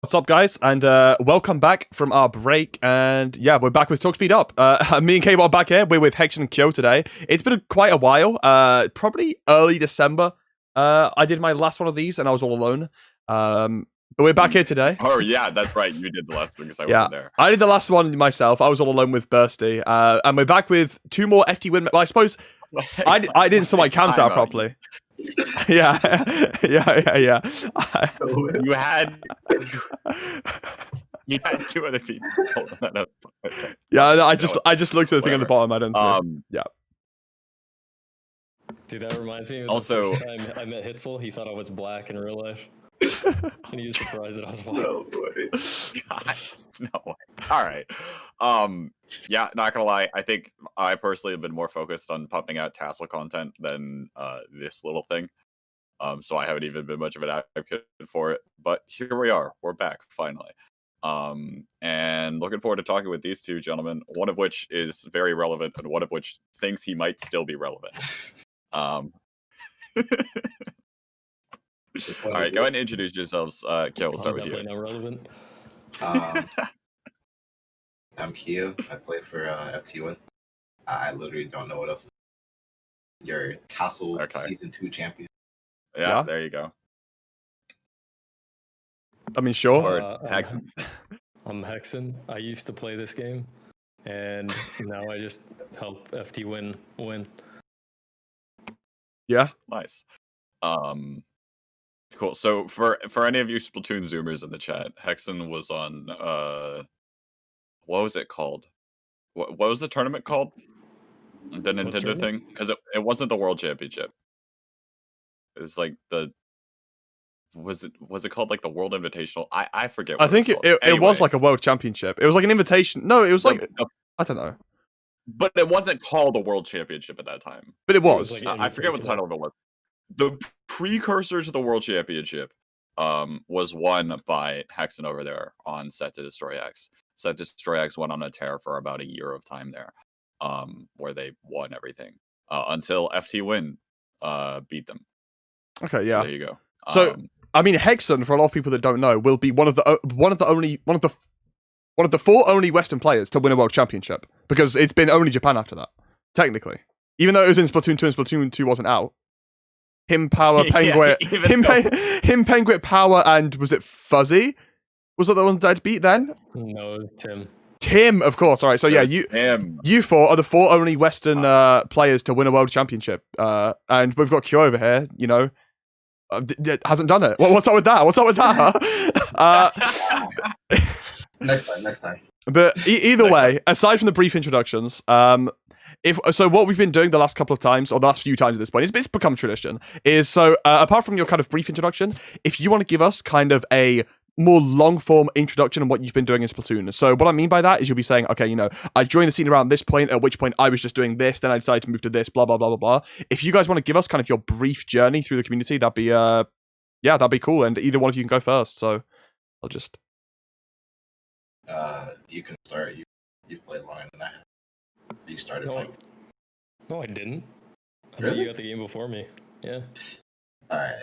What's up, guys, and welcome back from our break. And yeah, we're back with Talk Speed Up. Me and Kbot back here. We're with Hexen and Kyo today. It's been quite a while. Probably early December. I did my last one of these, and I was all alone. But we're back here today. Oh yeah, that's right. You did the last one because I Yeah, wasn't there. I did the last one myself. I was all alone with Bursty. And we're back with two more FT win. Well, I suppose I didn't sort my cams out properly. Yeah. You had two other people. Okay. Yeah, I just looked at the thing at the bottom. I don't. Yeah. Dude, that reminds me of Also- the first time I met Hitzel. He thought I was black in real life. And he was surprised that I was white. No way. God, no way. All right. Yeah, not gonna lie. I think I personally have been more focused on pumping out TASL content than this little thing. So I haven't even been much of an advocate for it. But here we are. We're back finally. And looking forward to talking with these two gentlemen. One of which is very relevant, and one of which thinks he might still be relevant. All right, go ahead and introduce yourselves. Kyo, we'll start with you. Definitely not relevant. I'm Kia. I play for FT1. I literally don't know what else. Your TASL Season 2 champion. Yeah, there you go. I mean, sure. Or Hexen. I'm Hexen. I used to play this game, and now I just help FT win. Yeah. Nice. Cool. So for any of you Splatoon Zoomers in the chat, Hexen was on what was it called? What was the tournament called? The Nintendo thing? Because it wasn't the World Championship. It was like the was it called like the World Invitational? I forget. I think it was like a World Championship. It was like an invitation. No, it was like I don't know. But it wasn't called the World Championship at that time. But it was. I forget what the title of it was. The precursor to the World Championship was won by Hexen over there on Set to Destroy X. Set to Destroy X went on a tear for about a year of time there, where they won everything until FT Win beat them. Okay, yeah. So there you go. So I mean, Hexen, for a lot of people that don't know, will be one of the four only Western players to win a World Championship, because it's been only Japan after that, technically. Even though it was in Splatoon 2 and Splatoon 2 wasn't out. Him, Power, Penguin, Penguin, Power, and was it Fuzzy? Was that the one that beat then? No, it was Tim. Tim, of course. All right, so yeah, you four are the four only Western players to win a World Championship, and we've got Kyo over here. You know, hasn't done it. What's up with that? Next time. But either way, aside from the brief introductions, what we've been doing the last couple of times, or the last few times at this point, it's become tradition, is apart from your kind of brief introduction, if you want to give us kind of a more long-form introduction on what you've been doing in Splatoon. So what I mean by that is you'll be saying, okay, you know, I joined the scene around this point, at which point I was just doing this, then I decided to move to this, blah, blah, blah, blah, blah. If you guys want to give us kind of your brief journey through the community, that'd be cool. And either one of you can go first, so I'll just... You can start. You've played longer than I have. You started playing. No, I didn't. I Really? think you got the game before me. Yeah. Alright.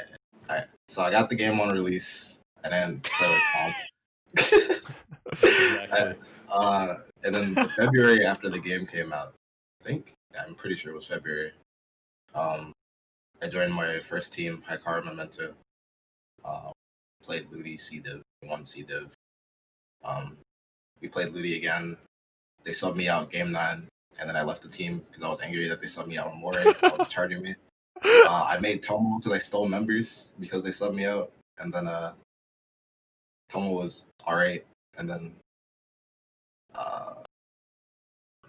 So I got the game on release, and then played with Tom. Exactly. And then the February after the game came out, I'm pretty sure it was February. I joined my first team, Hikaru Memento. Played Ludi, C-Div, won C-Div. We played Ludi again. They subbed me out game 9, and then I left the team because I was angry that they subbed me out on Moray. I was charging me. I made Tomo because I stole members because they subbed me out, and then Tomo was alright, and then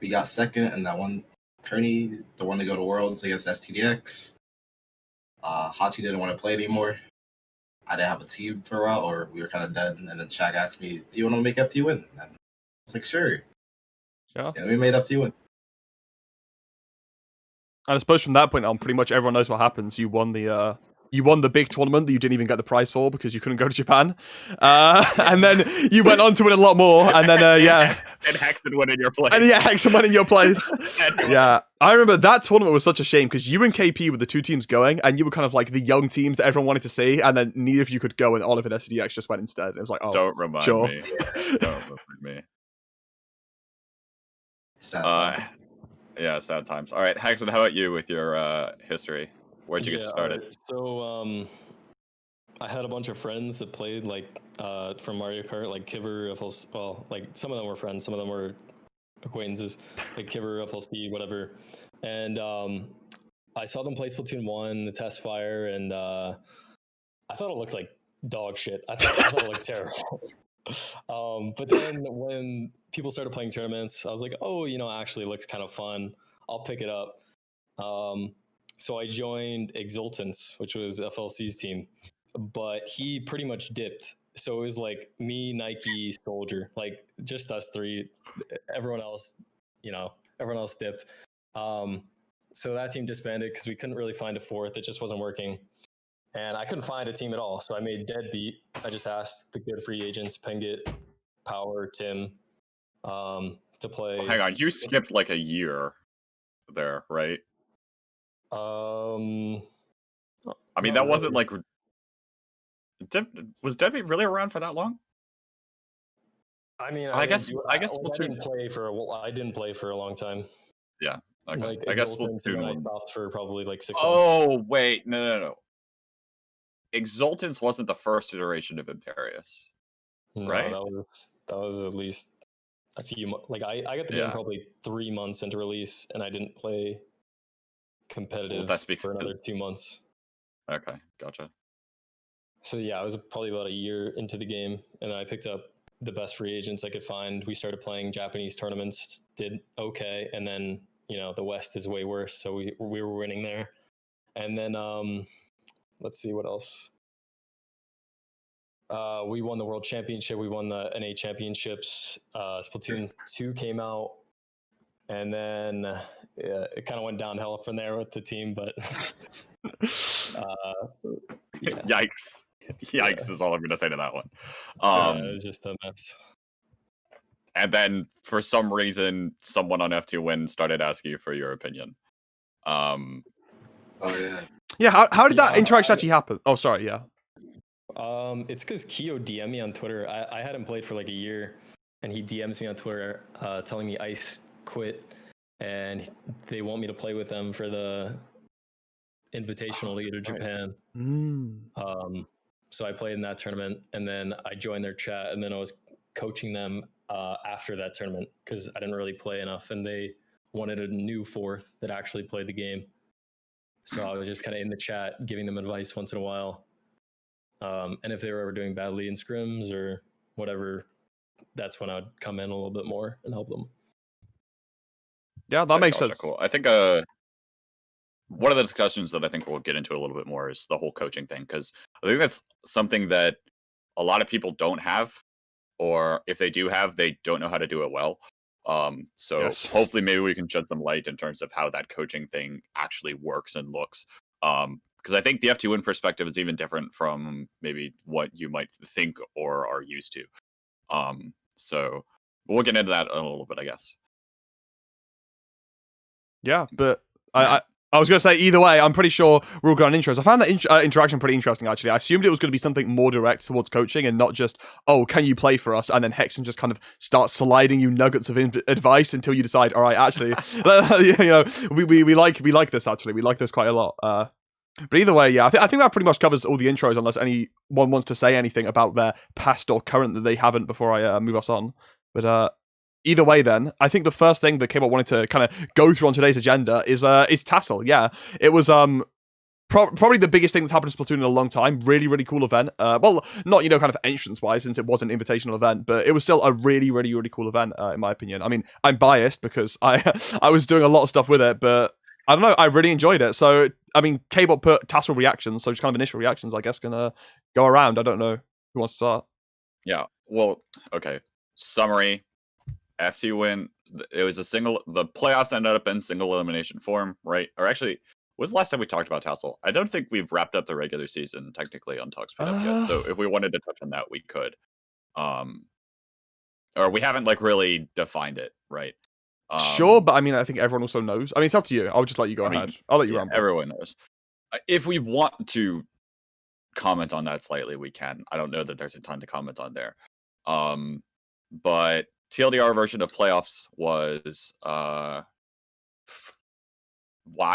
we got second in that one tourney, the one to go to Worlds against STDX. Hachi didn't want to play anymore. I didn't have a team for a while, or we were kind of dead, and then Shaq asked me, "You want to make FT win?" And I was like, "Sure." Yeah. And we made FT win. And I suppose from that point on, pretty much everyone knows what happens. You won the big tournament that you didn't even get the prize for because you couldn't go to Japan, and then you went on to win a lot more. And then And Hexen went in your place. And yeah, Hexen went in your place. Yeah, I remember that tournament was such a shame because you and KP were the two teams going, and you were kind of like the young teams that everyone wanted to see, and then neither of you could go, and Olive and SDX just went instead. It was like, oh, Don't remind sure. me. Don't remind me. Sad time. Yeah, sad times. All right, Hexen, how about you with your history? Where'd you get started? Alright. So I had a bunch of friends that played like from Mario Kart, like Kiver, well, like some of them were friends, some of them were acquaintances, like Kiver, FLC, whatever. And I saw them play Splatoon 1, the test fire, and I thought it looked like dog shit. I thought it looked terrible. But then when people started playing tournaments, I was like, oh, actually it looks kind of fun. I'll pick it up. So I joined Exultance, which was FLC's team, but he pretty much dipped. So it was like me, Nike, Soldier, like just us three. Everyone else, everyone else dipped. So that team disbanded because we couldn't really find a fourth. It just wasn't working. And I couldn't find a team at all. So I made Deadbeat. I just asked the good free agents, Pengit, Power, Tim, to play. Well, hang on, you skipped like a year there, right? I I mean, that wasn't like. Was Debbie really around for that long? I mean, I guess I Splatoon. didn't play for I didn't play for a long time. Yeah, okay. Like I guess Exultance, and then I Splatoon. stopped for probably like 6 months. Oh wait, no. Exultance wasn't the first iteration of Imperius, No, right? that was at least a few months. Like I got the game probably 3 months into release, and I didn't play competitive for another 2 months. Okay, gotcha. So yeah, I was probably about a year into the game, and I picked up the best free agents I could find. We started playing Japanese tournaments, did okay, and then the West is way worse, so we were winning there. And then let's see what else. We won the World Championship. We won the NA Championships. Splatoon 2 came out, and then it kind of went downhill from there with the team. But Yikes! Yikes is all I'm gonna say to that one. It was just a mess. And then for some reason, someone on F2 Win started asking you for your opinion. Oh yeah. Yeah, how did that interaction actually happen? Oh, sorry, yeah. It's because Kyo DM'd me on Twitter. I hadn't played for like a year, and he DMs me on Twitter telling me Ice quit, and they want me to play with them for the Invitational League of Japan. So I played in that tournament, and then I joined their chat, and then I was coaching them after that tournament because I didn't really play enough, and they wanted a new fourth that actually played the game. So I was just kind of in the chat giving them advice once in a while. And if they were ever doing badly in scrims or whatever, that's when I'd come in a little bit more and help them. Yeah, that makes sense. Cool. I think one of the discussions that I think we'll get into a little bit more is the whole coaching thing, because I think that's something that a lot of people don't have, or if they do have, they don't know how to do it well. So Yes. hopefully maybe we can shed some light in terms of how that coaching thing actually works and looks. Because I think the F2 Win perspective is even different from maybe what you might think or are used to. So we'll get into that a little bit, I guess. Yeah, but I was going to say, either way, I'm pretty sure we're all going on intros. I found that interaction pretty interesting, actually. I assumed it was going to be something more direct towards coaching and not just, oh, can you play for us? And then Hexen just kind of starts sliding you nuggets of advice until you decide, all right, actually, we like this, actually. We like this quite a lot. But either way, yeah, I think that pretty much covers all the intros, unless anyone wants to say anything about their past or current that they haven't before I move us on. But either way, then, I think the first thing that Kbot wanted to kind of go through on today's agenda is TASL. Yeah, it was probably the biggest thing that's happened to Splatoon in a long time. Really, really cool event. Well, not kind of entrance-wise, since it was an invitational event, but it was still a really, really, really cool event, in my opinion. I mean, I'm biased because I was doing a lot of stuff with it, but I don't know, I really enjoyed it. So, I mean, Kbot put TASL reactions, so just kind of initial reactions, I guess, gonna go around. I don't know who wants to start. Yeah, well, okay. Summary. F2 Win. It was the playoffs ended up in single elimination form, right? Or actually, when was the last time we talked about TASL? I don't think we've wrapped up the regular season technically on Talk Speed Up yet. So if we wanted to touch on that, we could. or we haven't like really defined it, right? Sure, but I mean, I think everyone also knows. I mean, it's up to you. I'll just let you go I mean, ahead. I'll let you yeah, ramble. everyone knows. If we want to comment on that slightly, we can. I don't know that there's a ton to comment on there. But TLDR version of playoffs was why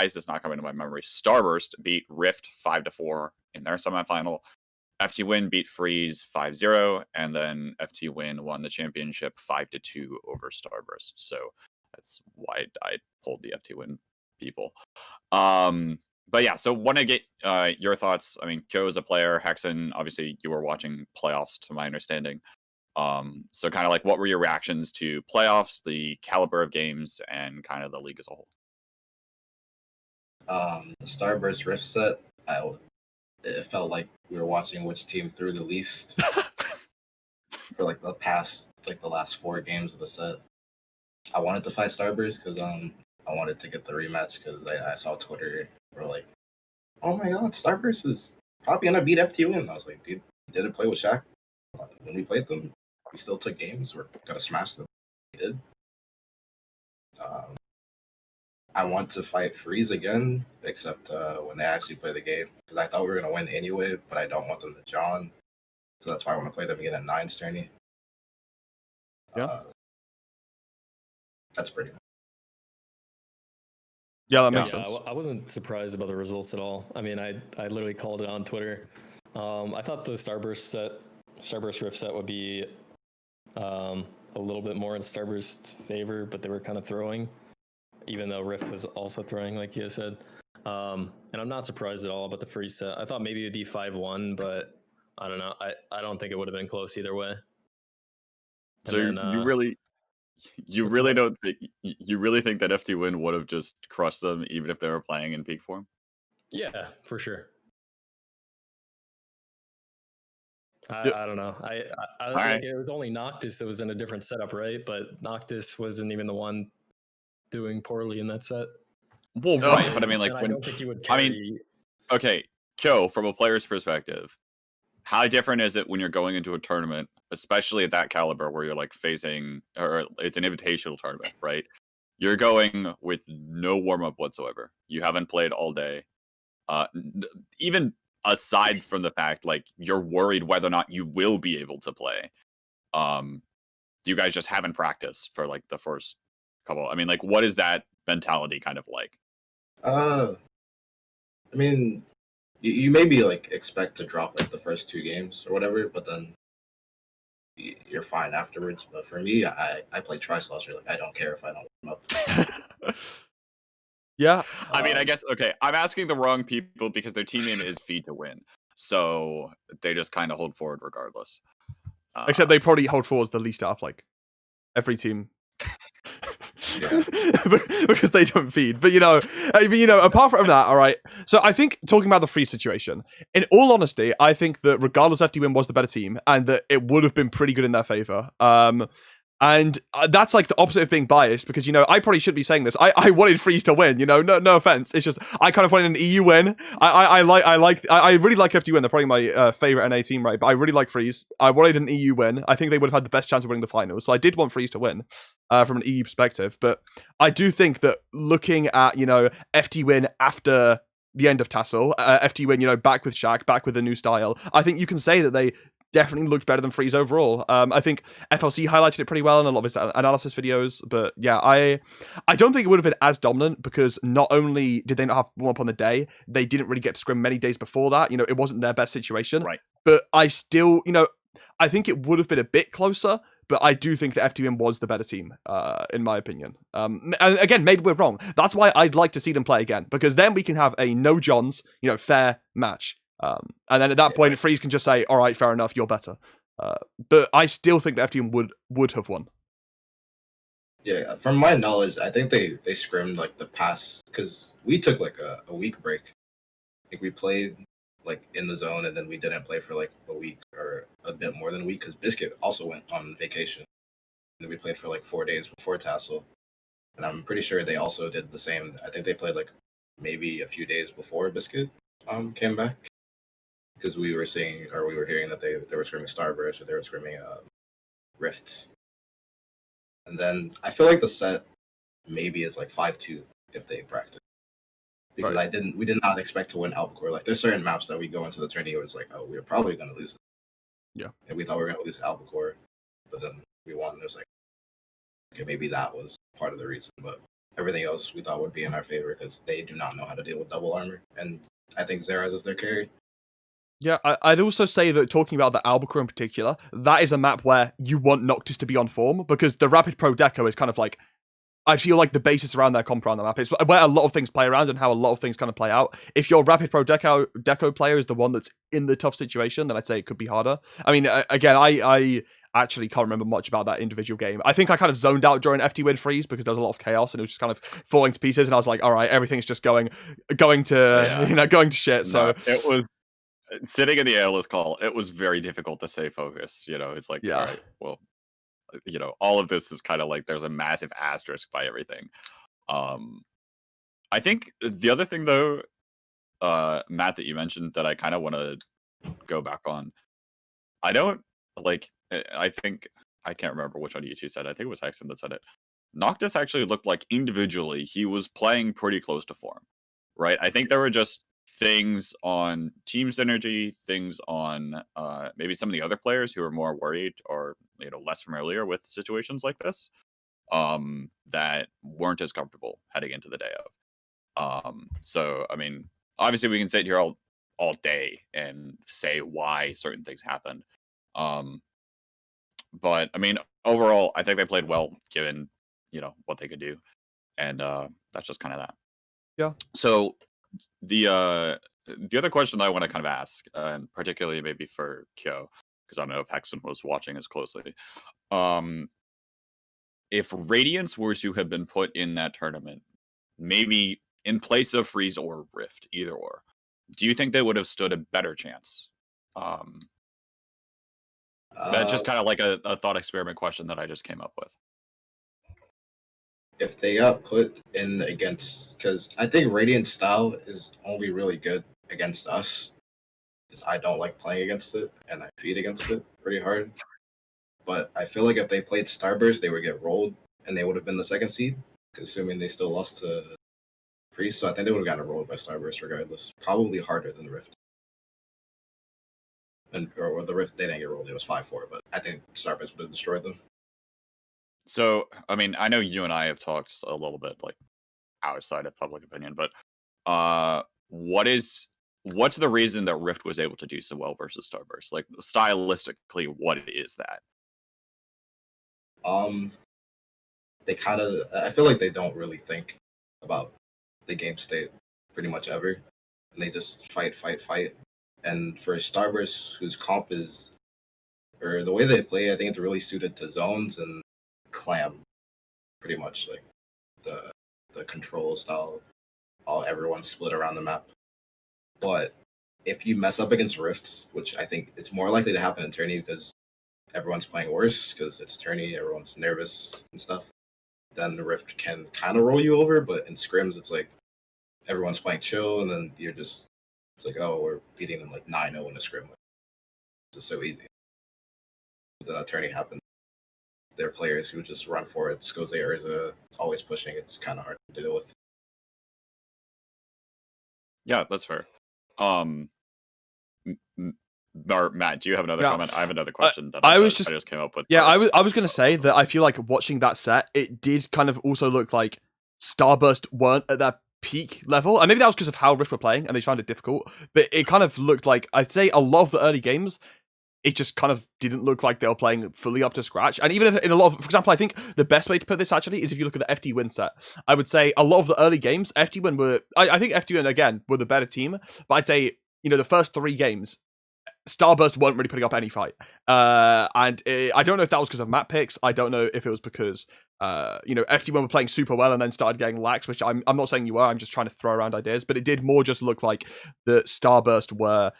is this not coming to my memory? Starburst beat Rift 5-4 in their semifinal. FT Win beat Freeze 5-0, and then FT Win won the championship 5-2 over Starburst. So that's why I pulled the FT Win people. But yeah, so want to get your thoughts. I mean, Kyo is a player. Hexen, obviously, you were watching playoffs, to my understanding. So kind of like, what were your reactions to playoffs, the caliber of games, and kind of the league as a whole? The Starburst Rift set, it felt like we were watching which team threw the least for like the last 4 games of the set. I wanted to fight Starburst because I wanted to get the rematch because I saw Twitter were like, oh my god, Starburst is probably gonna beat FTU, and I was like, dude, he didn't play with Shaq. When we played them, we still took games. We're gonna smash them. We did. I want to fight Freeze again, except when they actually play the game, because I thought we were gonna win anyway, but I don't want them to John, so that's why I want to play them again at 9's tourney. Yeah. That's pretty much. Yeah, that makes sense. I wasn't surprised about the results at all. I mean, I literally called it on Twitter. I thought the Starburst Rift set would be a little bit more in Starburst's favor, but they were kind of throwing, even though Rift was also throwing, like you said. And I'm not surprised at all about the Freeze set. I thought maybe it'd be 5-1, but I don't know. I don't think it would have been close either way. So you really don't think you really think that FT Win would have just crushed them even if they were playing in peak form? Yeah, for sure. Yep. I don't know. I All like right. it was only Noctis that was in a different setup, right? But Noctis wasn't even the one doing poorly in that set. Well, right, but I mean, like, and I when don't think he would I carry. mean, okay, Kyo, from a player's perspective, how different is it when you're going into a tournament, especially at that caliber, where you're like facing, or it's an invitational tournament, right? You're going with no warm up whatsoever. You haven't played all day. Even aside from the fact, like, you're worried whether or not you will be able to play. You guys just haven't practiced for like the first couple. I mean, like, what is that mentality kind of like? I mean, you maybe like expect to drop like the first 2 games or whatever, but then you're fine afterwards. But for me, I play Tri-Slaughter. Like, I don't care if I don't warm up. Yeah. I mean, I guess, okay, I'm asking the wrong people because their team name is Feed to Win. So they just kind of hold forward regardless. Except they probably hold forwards the least out of like every team. Yeah. Because they don't feed. But apart from that, all right. So I think talking about the free situation, in all honesty, I think that regardless, FD Win was the better team, and that it would have been pretty good in their favor. And that's like the opposite of being biased, because I probably shouldn't be saying this. I wanted Freeze to win. No offense. It's just I kind of wanted an EU win. I really like FD Win. They're probably my favorite NA team, right? But I really like Freeze. I wanted an EU win. I think they would have had the best chance of winning the finals. So I did want Freeze to win. From an EU perspective, but I do think that looking at FT Win after the end of TASL, FT Win back with Shaq, back with a new style, I think you can say that they definitely looked better than Freeze overall. I think FLC highlighted it pretty well in a lot of his analysis videos, but yeah, I don't think it would have been as dominant, because not only did they not have warm up on the day, they didn't really get to scrim many days before that. It wasn't their best situation, Right. But I still, I think it would have been a bit closer. But I do think that FTM was the better team, in my opinion. And again, maybe we're wrong. That's why I'd like to see them play again, because then we can have a no Johns, fair match. And then at that point, Freeze can just say, "All right, fair enough, you're better." But I still think that FTM would have won. Yeah, from my knowledge, I think they scrimmed like the past, because we took like a week break. I think we played like in the zone, and then we didn't play for like a week or a bit more than a week, because Biscuit also went on vacation. And we played for like 4 days before Tassel, and I'm pretty sure they also did the same. I think they played like maybe a few days before Biscuit came back, because we were hearing that they were scrimming Starburst, or they were scrimming Rifts. And then I feel like the set maybe is like 5-2 if they practice. Because Right. we did not expect to win Albacore. Like there's certain maps that we go into the tourney where it's like, oh, we're probably gonna lose it. Yeah. And we thought we were gonna lose Albacore, but then we won. It was like, okay, maybe that was part of the reason, but everything else we thought would be in our favor because they do not know how to deal with double armor, and I think Zeraz is their carry. Yeah, I'd also say that talking about the Albacore in particular, that is a map where you want Noctis to be on form because the Rapid Pro Deco is kind of like, I feel like the basis around their comp around the map is where a lot of things play around and how a lot of things kind of play out. If your Rapid Pro Deco player is the one that's in the tough situation, then I'd say it could be harder. I mean, again, I actually can't remember much about that individual game. I think I kind of zoned out during FT Win Freeze because there was a lot of chaos and it was just kind of falling to pieces. And I was like, all right, everything's just going to going to shit. So No, it was sitting in the analyst call. It was very difficult to stay focused. It's like, Yeah. all right, well, all of this is kind of like there's a massive asterisk by everything. I think the other thing though, Matt, that you mentioned that I kind of want to go back on. I don't like. I think I can't remember which one of you two said. I think it was Hexen that said it. Noctis actually looked like individually he was playing pretty close to form, right? I think there were just things on team synergy, things on maybe some of the other players who were more worried or less familiar with situations like this, that weren't as comfortable heading into the day of. So I mean, obviously we can sit here all day and say why certain things happened. But I mean, overall, I think they played well given what they could do, and that's just kind of that. Yeah. So the other question I want to kind of ask, and particularly maybe for Kyo, because I don't know if Hexen was watching as closely. If Radiance were to have been put in that tournament, maybe in place of Freeze or Rift, either or, do you think they would have stood a better chance? That's just kind of like a thought experiment question that I just came up with. If they got put in against, because I think Radiant style is only really good against us, because I don't like playing against it and I feed against it pretty hard. But I feel like if they played Starburst, they would get rolled and they would have been the second seed, assuming they still lost to Freeze. So I think they would have gotten rolled by Starburst regardless. Probably harder than Rift. Or the Rift, they didn't get rolled. It was 5-4, but I think Starburst would have destroyed them. So, I mean, I know you and I have talked a little bit like outside of public opinion, but what's the reason that Rift was able to do so well versus Starburst? Like stylistically, what is that? They kind of, I feel like they don't really think about the game state pretty much ever, and they just fight. And for Starburst, whose comp is, or the way they play, I think it's really suited to zones and clam, pretty much like the control style. Everyone's split around the map. But if you mess up against Rifts, which I think it's more likely to happen in tourney because everyone's playing worse because it's tourney, everyone's nervous and stuff, then the Rift can kind of roll you over. But in scrims, it's like everyone's playing chill, and then you're just, it's like, oh, we're beating them like 9-0 in a scrim. It's just so easy. But then tourney happens. There are players who just run for it. Skoze Urza always pushing. It's kind of hard to deal with. Yeah, that's fair. Matt, do you have another comment? I have another question that I just came up with. Yeah, I was going to say that I feel like watching that set, it did kind of also look like Starburst weren't at their peak level, and maybe that was because of how Rift were playing and they found it difficult, but it kind of looked like, I'd say a lot of the early games, it just kind of didn't look like they were playing fully up to scratch. And even if in a lot of, for example, I think the best way to put this actually is if you look at the FT Win set. I would say a lot of the early games, FT Win were, I think FT Win again were the better team, but I'd say, the first 3 games, Starburst weren't really putting up any fight. And I don't know if that was because of map picks. I don't know if it was because, FT1 were playing super well and then started getting lax, which I'm not saying you were. I'm just trying to throw around ideas. But it did more just look like the Starburst were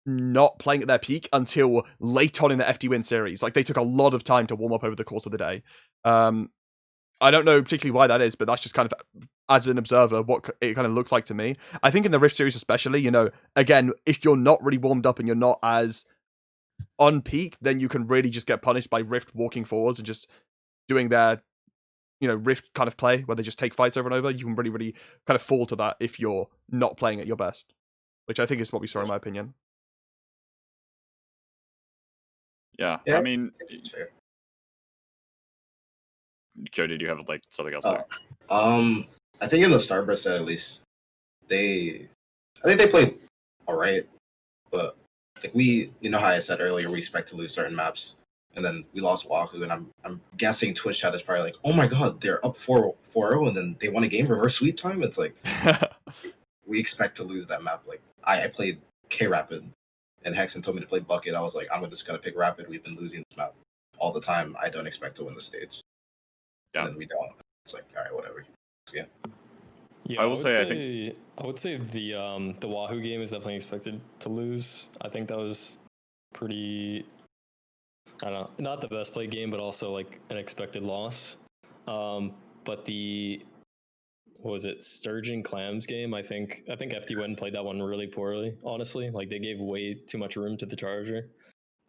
not playing at their peak until late on in the FT Win series. Like, they took a lot of time to warm up over the course of the day. I don't know particularly why that is, but that's just kind of, as an observer, what it kind of looks like to me. I think in the Rift series especially, again, if you're not really warmed up and you're not as on peak, then you can really just get punished by Rift walking forwards and just doing their, Rift kind of play where they just take fights over and over, you can really, really kind of fall to that if you're not playing at your best, which I think is what we saw in my opinion. Yeah, Yeah. I mean, It's fair. Kyo, did you have like something else Oh, there? I think in the Starburst set at least, I think they played all right, but like you know how I said earlier, we expect to lose certain maps, and then we lost Wahoo, and I'm guessing Twitch chat is probably like, oh my god, they're up 4-0, and then they won a game reverse sweep time. It's like we expect to lose that map. Like I played K Rapid, and Hexen told me to play Bucket. I was like, I'm just gonna pick Rapid. We've been losing this map all the time. I don't expect to win the stage. Yeah. And then we don't. It's like, all right, whatever. Yeah. Yeah, I will say, I think- I would say the Wahoo game is definitely expected to lose. I think that was pretty, I don't know, not the best played game, but also like an expected loss. But what was it, Sturgeon Clams game? I think FD1 played that one really poorly, honestly. Like they gave way too much room to the Charger.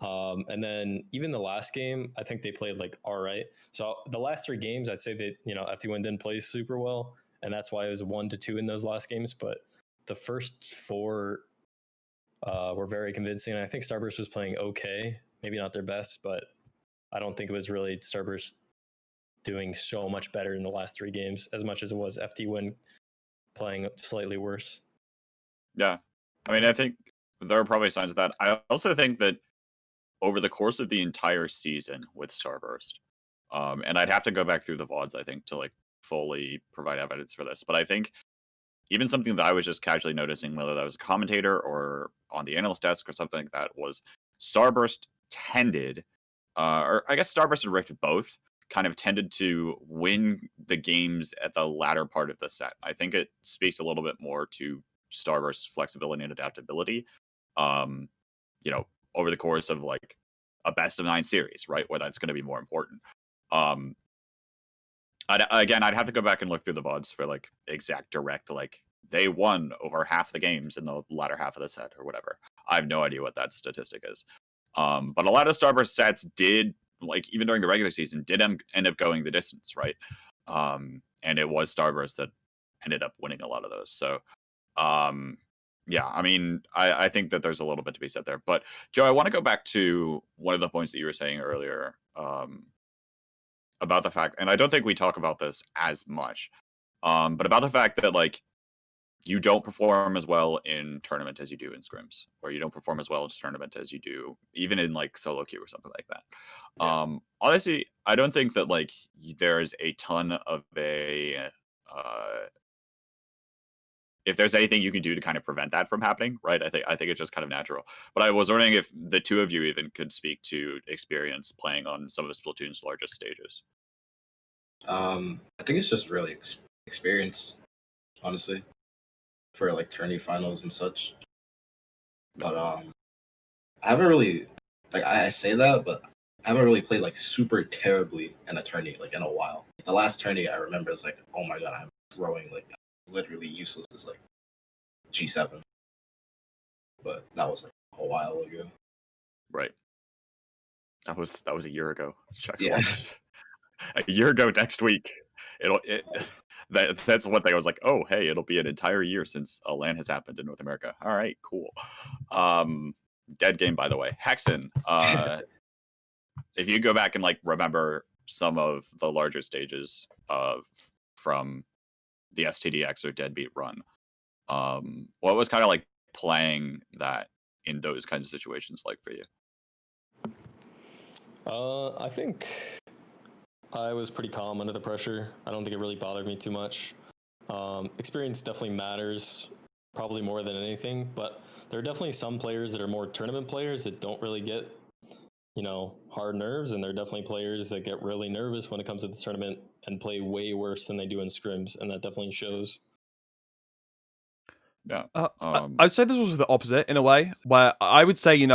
And then even the last game, I think they played like all right. So the last 3 games, I'd say that FD1 didn't play super well, and that's why it was 1-2 in those last games. But the first 4 were very convincing. And I think Starburst was playing okay, maybe not their best, but I don't think it was really Starburst doing so much better in the last 3 games as much as it was FD1 playing slightly worse. Yeah, I mean, I think there are probably signs of that. I also think that over the course of the entire season with Starburst, and I'd have to go back through the VODs, I think, to like fully provide evidence for this, but I think even something that I was just casually noticing, whether that was a commentator or on the analyst desk or something like that, was Starburst tended, or I guess Starburst and Rift both kind of tended to win the games at the latter part of the set. I think it speaks a little bit more to Starburst's flexibility and adaptability. Um, over the course of like a best of 9 series, right? Where that's going to be more important. I'd have to go back and look through the VODs for like exact direct, like they won over half the games in the latter half of the set or whatever. I have no idea what that statistic is. But a lot of Starburst sets did, like even during the regular season, did end up going the distance, right? And it was Starburst that ended up winning a lot of those. So, yeah, I mean, I think that there's a little bit to be said there. But Joe, I want to go back to one of the points that you were saying earlier about the fact, and I don't think we talk about this as much, but about the fact that like you don't perform as well in tournament as you do in scrims, or you don't perform as well in tournament as you do even in like solo queue or something like that. Yeah. Honestly, I don't think that like there's a ton of if there's anything you can do to kind of prevent that from happening, right? I think it's just kind of natural. But I was wondering if the two of you even could speak to experience playing on some of Splatoon's largest stages. I think it's just really experience, honestly, for like tourney finals and such. But I haven't really, like I say that, but I haven't really played like super terribly in a tourney like in a while. The last tourney I remember is like, oh my god, I'm throwing like literally useless as like G7, but that was like a while ago. Right. That was a year ago. Check Yeah. a year ago next week. That's one thing I was like, oh hey, it'll be an entire year since a LAN has happened in North America. All right, cool. Dead game, by the way. Hexen, if you go back and like remember some of the larger stages from the STDX or Deadbeat run, what was kind of like playing that in those kinds of situations like for you? I think I was pretty calm under the pressure. I don't think it really bothered me too much. Experience definitely matters, probably more than anything, but there are definitely some players that are more tournament players that don't really get, hard nerves, and there are definitely players that get really nervous when it comes to the tournament and play way worse than they do in scrims, and that definitely shows. Yeah. I'd say this was the opposite in a way, where I would say, kind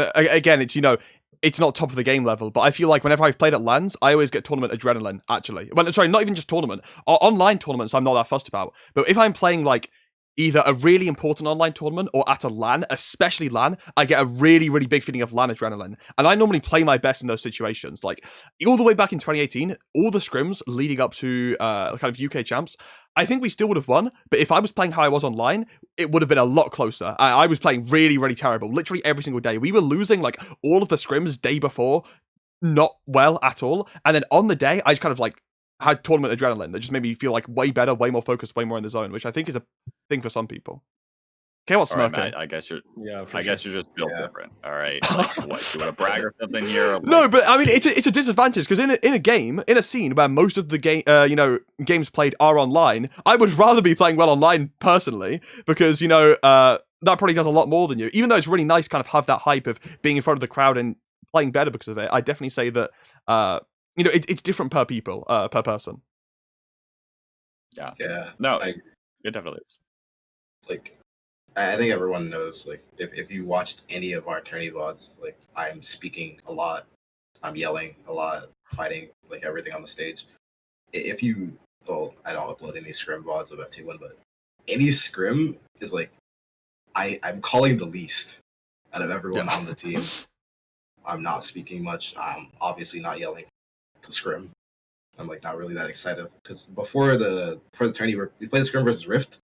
of, again, it's not top of the game level, but I feel like whenever I've played at LANs, I always get tournament adrenaline, actually. Well, sorry, not even just tournament. Online tournaments, I'm not that fussed about. But if I'm playing, like, either a really important online tournament or at a LAN, especially LAN, I get a really, really big feeling of LAN adrenaline. And I normally play my best in those situations. Like, all the way back in 2018, all the scrims leading up to kind of UK champs, I think we still would have won. But if I was playing how I was online, it would have been a lot closer. I was playing really, really terrible, literally every single day. We were losing, like, all of the scrims day before, not well at all. And then on the day, I just kind of, like, had tournament adrenaline that just made me feel like way better, way more focused, way more in the zone, which I think is a thing for some people. Okay, what's All right, smirking? Matt, I guess you're For you're just built Yeah. different. All right. Like, what, you want to brag or something here? No, Like, but I mean, it's a disadvantage because in a game, in a scene where most of the game, games played are online, I would rather be playing well online personally because that probably does a lot more than you. Even though it's really nice, kind of have that hype of being in front of the crowd and playing better because of it. I definitely say that it's different per people, per person. Yeah. no, Like, it definitely is. like I think everyone knows, like, if you watched any of our tourney VODs, like, I'm speaking a lot, I'm yelling a lot, fighting, like, everything on the stage. If you, well, I don't upload any scrim VODs of FT1, but any scrim is like, I'm calling the least out of everyone on the team. I'm not speaking much. I'm obviously not yelling to scrim. I'm like not really that excited because before the tourney we played scrim versus Rift.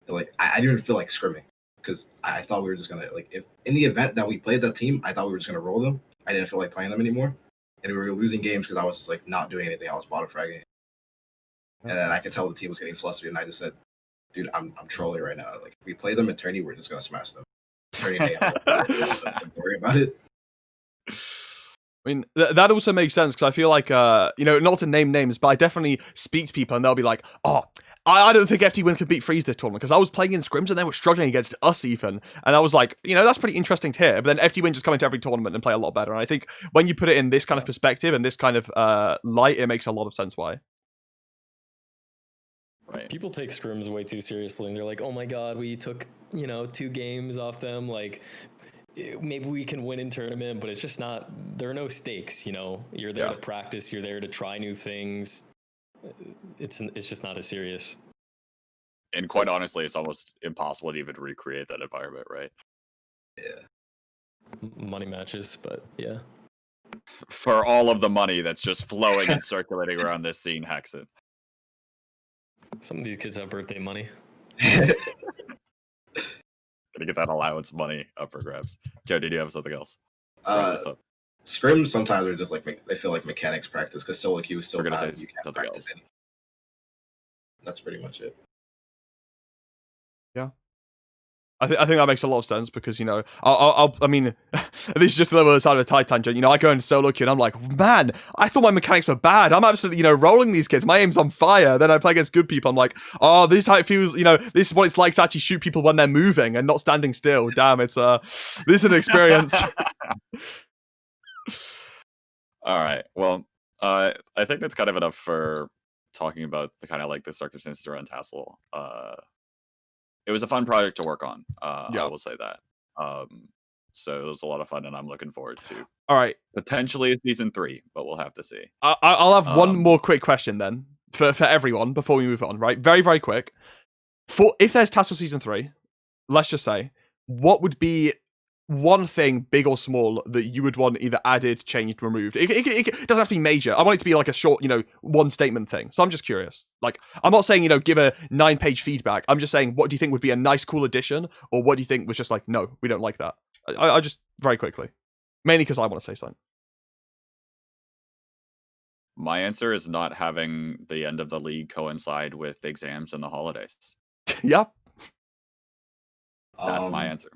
Like I didn't even feel like scrimming because I thought we were just gonna, like, if in the event that we played that team, I thought we were just gonna roll them. I didn't feel like playing them anymore, and we were losing games because I was just like not doing anything. I was bottom fragging, and then I could tell the team was getting flustered, and I just said, "Dude, I'm trolling right now. Like if we play them at tourney, we're just gonna smash them. Tourney, hey, don't worry about it." I mean, that also makes sense because I feel like, not to name names, but I definitely speak to people and they'll be like, oh, I don't think FT1 could beat Freeze this tournament because I was playing in scrims and they were struggling against us even. And I was like, that's pretty interesting to hear. But then FT1 just come into every tournament and play a lot better. And I think when you put it in this kind of perspective and this kind of light, it makes a lot of sense why. Right. People take scrims way too seriously, and they're like, "Oh my god, we took 2 games off them. Like, maybe we can win in tournament." But it's just not. There are no stakes. You're there to practice. You're there to try new things. It's just not as serious. And quite honestly, it's almost impossible to even recreate that environment, right? Yeah. Money matches, but yeah. For all of the money that's just flowing and circulating around this scene, Hexen. Some of these kids have birthday money. Gonna get that allowance money up for grabs. Joe, did you have something else? Scrims sometimes are just like they feel like mechanics practice because solo queue is so We're gonna bad say you can't something practice else. any. That's pretty much it. Yeah. I think that makes a lot of sense because I mean, this is just the other side of the tide tangent. I go into solo queue and I'm like, man, I thought my mechanics were bad. I'm absolutely rolling these kids. My aim's on fire. Then I play against good people. I'm like, oh, this is how it feels. This is what it's like to actually shoot people when they're moving and not standing still. Damn, it's this is an experience. All right. Well, I think that's kind of enough for talking about the kind of like the circumstances around TASL. It was a fun project to work on. I will say that. So it was a lot of fun, and I'm looking forward to All right, potentially a season 3, but we'll have to see. I'll have one more quick question then for everyone before we move on. Right, very very quick. If there's TASL season 3, let's just say, what would be one thing, big or small, that you would want either added, changed, removed? It doesn't have to be major. I want it to be like a short, one statement thing. So I'm just curious. Like, I'm not saying, give a 9-page feedback. I'm just saying, what do you think would be a nice, cool addition? Or what do you think was just like, no, we don't like that? I just, very quickly. Mainly because I want to say something. My answer is not having the end of the league coincide with exams and the holidays. Yeah. That's my answer.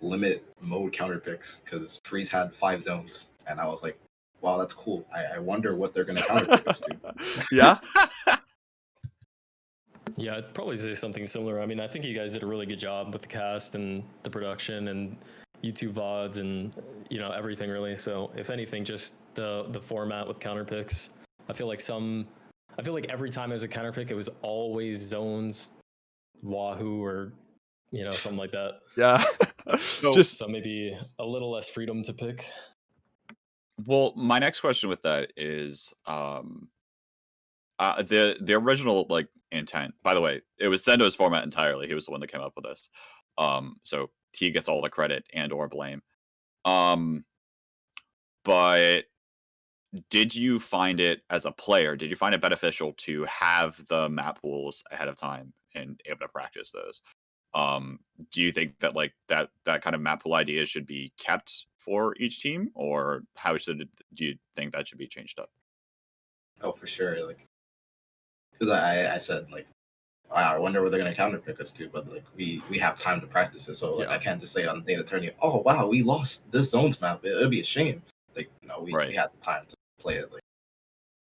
Limit mode counter picks because Freeze had 5 zones, and I was like, wow, that's cool. I wonder what they're gonna counter pick us to. Yeah. Yeah, I'd probably say something similar. I mean, I think you guys did a really good job with the cast and the production and YouTube VODs and everything really. So if anything, just the format with counter picks. I feel like every time there's a counter pick, it was always zones, Wahoo, or something like that. Yeah. So maybe a little less freedom to pick. Well, my next question with that is the original, like, intent. By the way, it was Sendo's format entirely. He was the one that came up with this. So he gets all the credit and or blame. But did you find it as a player? Did you find it beneficial to have the map pools ahead of time and able to practice those? Do you think that like that kind of map pool idea should be kept for each team, or how do you think that should be changed up? Oh, for sure. Like, because I said like, wow, I wonder what they're gonna counterpick us to, but like we have time to practice it, so like Yeah. I can't just say on the day of the tournament, oh wow, we lost this zones map. It'd be a shame. Like, no, we Right. had the time to play it. Like,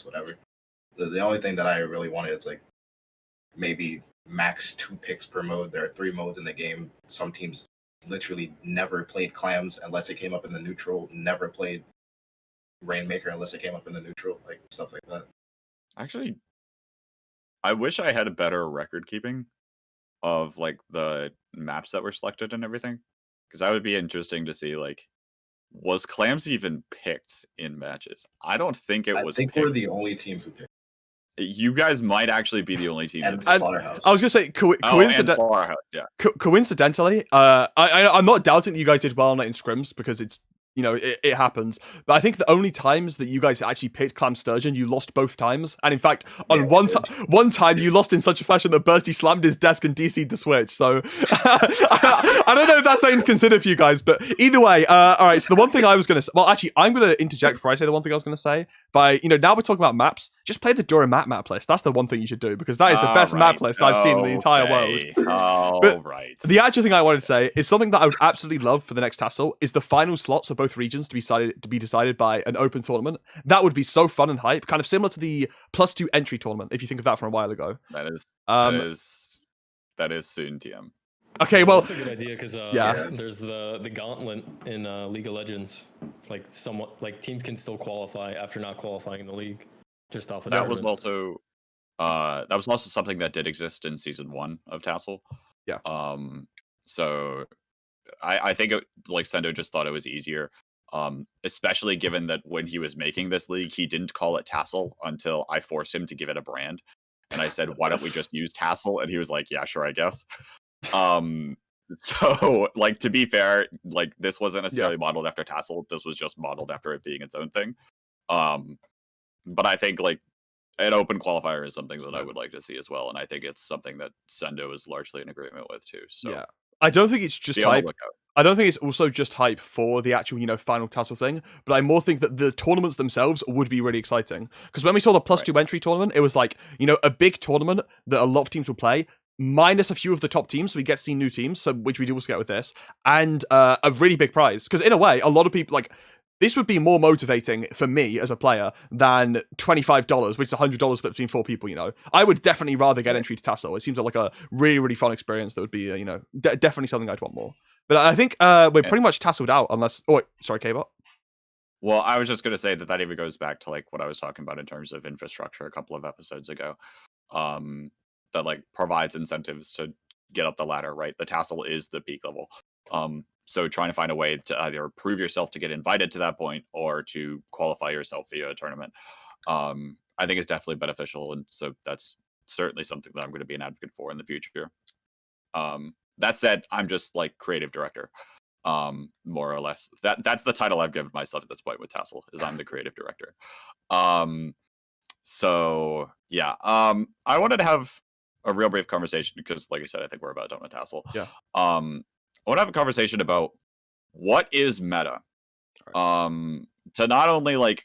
whatever. The only thing that I really wanted is like maybe max 2 picks per mode. There are 3 modes in the game. Some teams literally never played clams unless it came up in the neutral. Never played Rainmaker unless it came up in the neutral. Like stuff like that. Actually, I wish I had a better record keeping of like the maps that were selected and everything, because that would be interesting to see. Like, was clams even picked in matches? I don't think it I was think picked. we're the only team who picked. You guys might actually be the only team. And that Slaughterhouse. I was gonna say and Slaughterhouse, yeah. coincidentally, I'm not doubting that you guys did well on it in scrims because it's, you know, it happens. But I think the only times that you guys actually picked Clam Sturgeon, you lost both times. And in fact, on Yeah, one time, you lost in such a fashion that Bursty slammed his desk and DC'd the Switch. So I don't know if that's something to consider for you guys. But either way, all right. So the one thing I was going to say, well, actually, I'm going to interject before I say the one thing I was going to say. By, you know, now we're talking about maps. Just play the Dura map list. That's the one thing you should do because that is the best map list I've seen in the entire world. All right. The actual thing I wanted to say is something that I would absolutely love for the next TASL is the final slots for both regions to be decided by an open tournament. That would be so fun and hype, kind of similar to the +2 entry tournament, if you think of that from a while ago. That is soon, TM. Okay, well, that's a good idea because yeah. there's the gauntlet in League of Legends. Like somewhat like teams can still qualify after not qualifying in the league, just off of That was also something that did exist in season 1 of TASL. Yeah. So I think like Sendo just thought it was easier, especially given that when he was making this league, he didn't call it TASL until I forced him to give it a brand, and I said, "Why don't we just use TASL?" And he was like, "Yeah, sure, I guess." So like to be fair, like this wasn't necessarily modeled after TASL. This was just modeled after it being its own thing. But I think like an open qualifier is something that I would like to see as well, and I think it's something that Sendo is largely in agreement with too. So yeah, I don't think it's just hype. I don't think it's also just hype for the actual, you know, final TASL thing, but I more think that the tournaments themselves would be really exciting. Because when we saw the +2 entry tournament, it was like, you know, a big tournament that a lot of teams will play, minus a few of the top teams, so we get to see new teams, so which we do also get with this, and a really big prize. Because in a way, a lot of people, like, this would be more motivating for me as a player than $25, which is $100 split between 4 people, you know. I would definitely rather get entry to TASL. It seems like a really, really fun experience that would be, you know, definitely something I'd want more. But I think we're pretty much tasseled out unless... Oh, wait, sorry, Kbot. Well, I was just going to say that even goes back to like what I was talking about in terms of infrastructure a couple of episodes ago. That like provides incentives to get up the ladder, right? The TASL is the peak level. So trying to find a way to either prove yourself to get invited to that point or to qualify yourself via a tournament, I think is definitely beneficial. And so that's certainly something that I'm going to be an advocate for in the future. That said, I'm just like creative director, more or less. That's the title I've given myself at this point with TASL, is I'm the creative director. So yeah, I wanted to have a real brief conversation because, like I said, I think we're about done with TASL. Yeah. I want to have a conversation about what is meta. Right. To not only like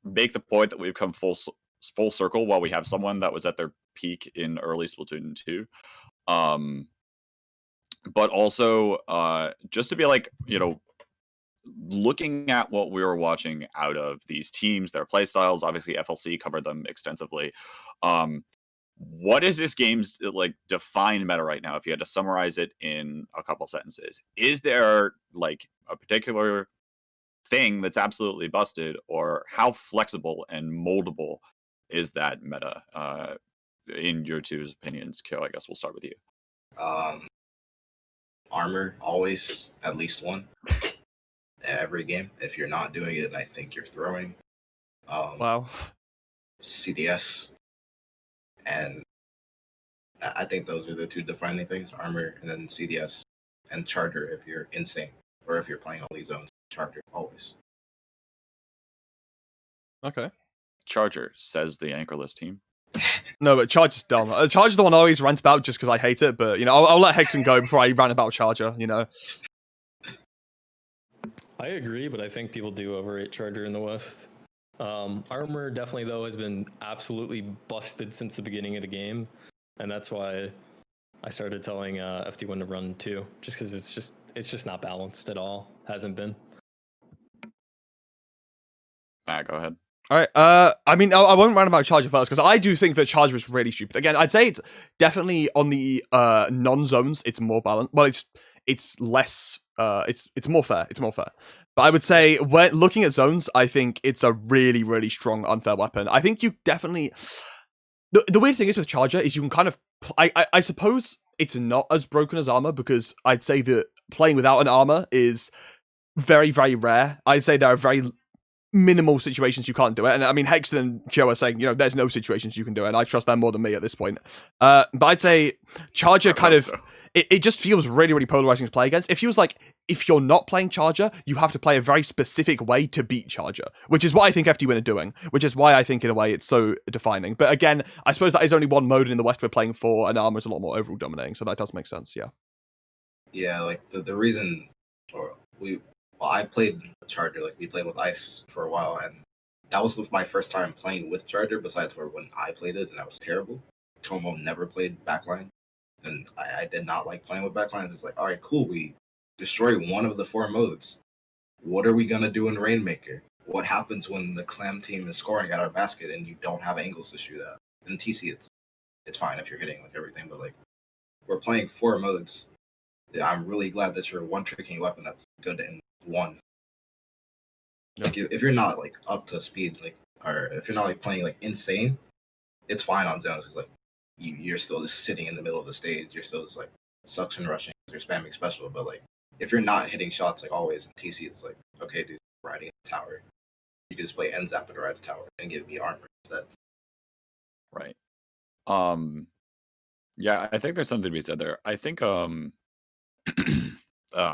make the point that we've come full circle while we have someone that was at their peak in early Splatoon 2. But also just to be like, you know, looking at what we were watching out of these teams, their play styles, obviously FLC covered them extensively. What is this game's like defined meta right now? If you had to summarize it in a couple sentences, is there like a particular thing that's absolutely busted, or how flexible and moldable is that meta? In your two's opinions, Kyo, I guess we'll start with you. Armor, always at least one every game. If you're not doing it, I think you're throwing. Wow. CDS, And I think those are the two defining things: armor and then CDS, and charger if you're insane or if you're playing only zones. Charger always. Okay. Charger, says the anchorless team. No, but Charger's dumb. Charger's the one I always rant about just because I hate it. But I'll let Hexen go before I rant about Charger. I agree, but I think people do overrate Charger in the West. Armor definitely though has been absolutely busted since the beginning of the game, and that's why I started telling FD1 to run too, just because it's just not balanced at all. Hasn't been. Matt, go ahead. All right. I mean, I won't rant about Charger first because I do think that Charger is really stupid. Again, I'd say it's definitely on the non-zones. It's more balanced. Well, it's less. It's more fair. It's more fair. But I would say when looking at zones, I think it's a really, really strong unfair weapon. I think you definitely. The weird thing is with Charger is you can kind of. I suppose it's not as broken as armor because I'd say that playing without an armor is very, very rare. I'd say there are very minimal situations you can't do it. And I mean, Hexen and Kyo are saying, there's no situations you can do it. And I trust them more than me at this point. But I'd say Charger kind of. So. It just feels really, really polarizing to play against. It feels like if you're not playing Charger, you have to play a very specific way to beat Charger, which is what I think FD1 are doing, which is why I think in a way it's so defining. But again, I suppose that is only one mode, and in the West we're playing 4, and Armor is a lot more overall dominating, so that does make sense, yeah. Yeah, like the reason, I played Charger, like we played with Ice for a while, and that was my first time playing with Charger, besides for when I played it, and that was terrible. Tomo never played backline. And I did not like playing with backlines. It's like, all right, cool. We destroy one of the 4 modes. What are we going to do in Rainmaker? What happens when the Clam team is scoring at our basket and you don't have angles to shoot at? In TC, it's fine if you're hitting like everything, but like we're playing 4 modes. I'm really glad that you're one-tricking weapon that's good in 1. Like if you're not like up to speed, like, or if you're not like playing like insane, it's fine on zones. It's like you're still just sitting in the middle of the stage. You're still just like suction rushing. You're spamming special. But like if you're not hitting shots like always in TC, it's like, okay, dude, riding the tower. You can just play end zap and ride the tower and give me armor instead. Right. Yeah, I think there's something to be said there. I think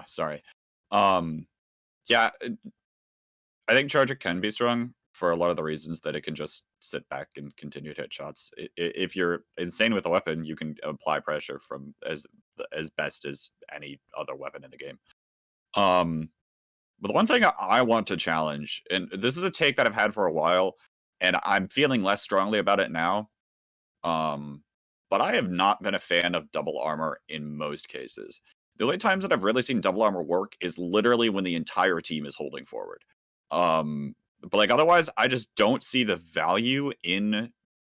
sorry. Yeah, I think Charger can be strong for a lot of the reasons that it can just sit back and continue to hit shots. If you're insane with a weapon, you can apply pressure from as best as any other weapon in the game. But the one thing I want to challenge, and this is a take that I've had for a while, and I'm feeling less strongly about it now. But I have not been a fan of double armor in most cases. The only times that I've really seen double armor work is literally when the entire team is holding forward. But like otherwise, I just don't see the value in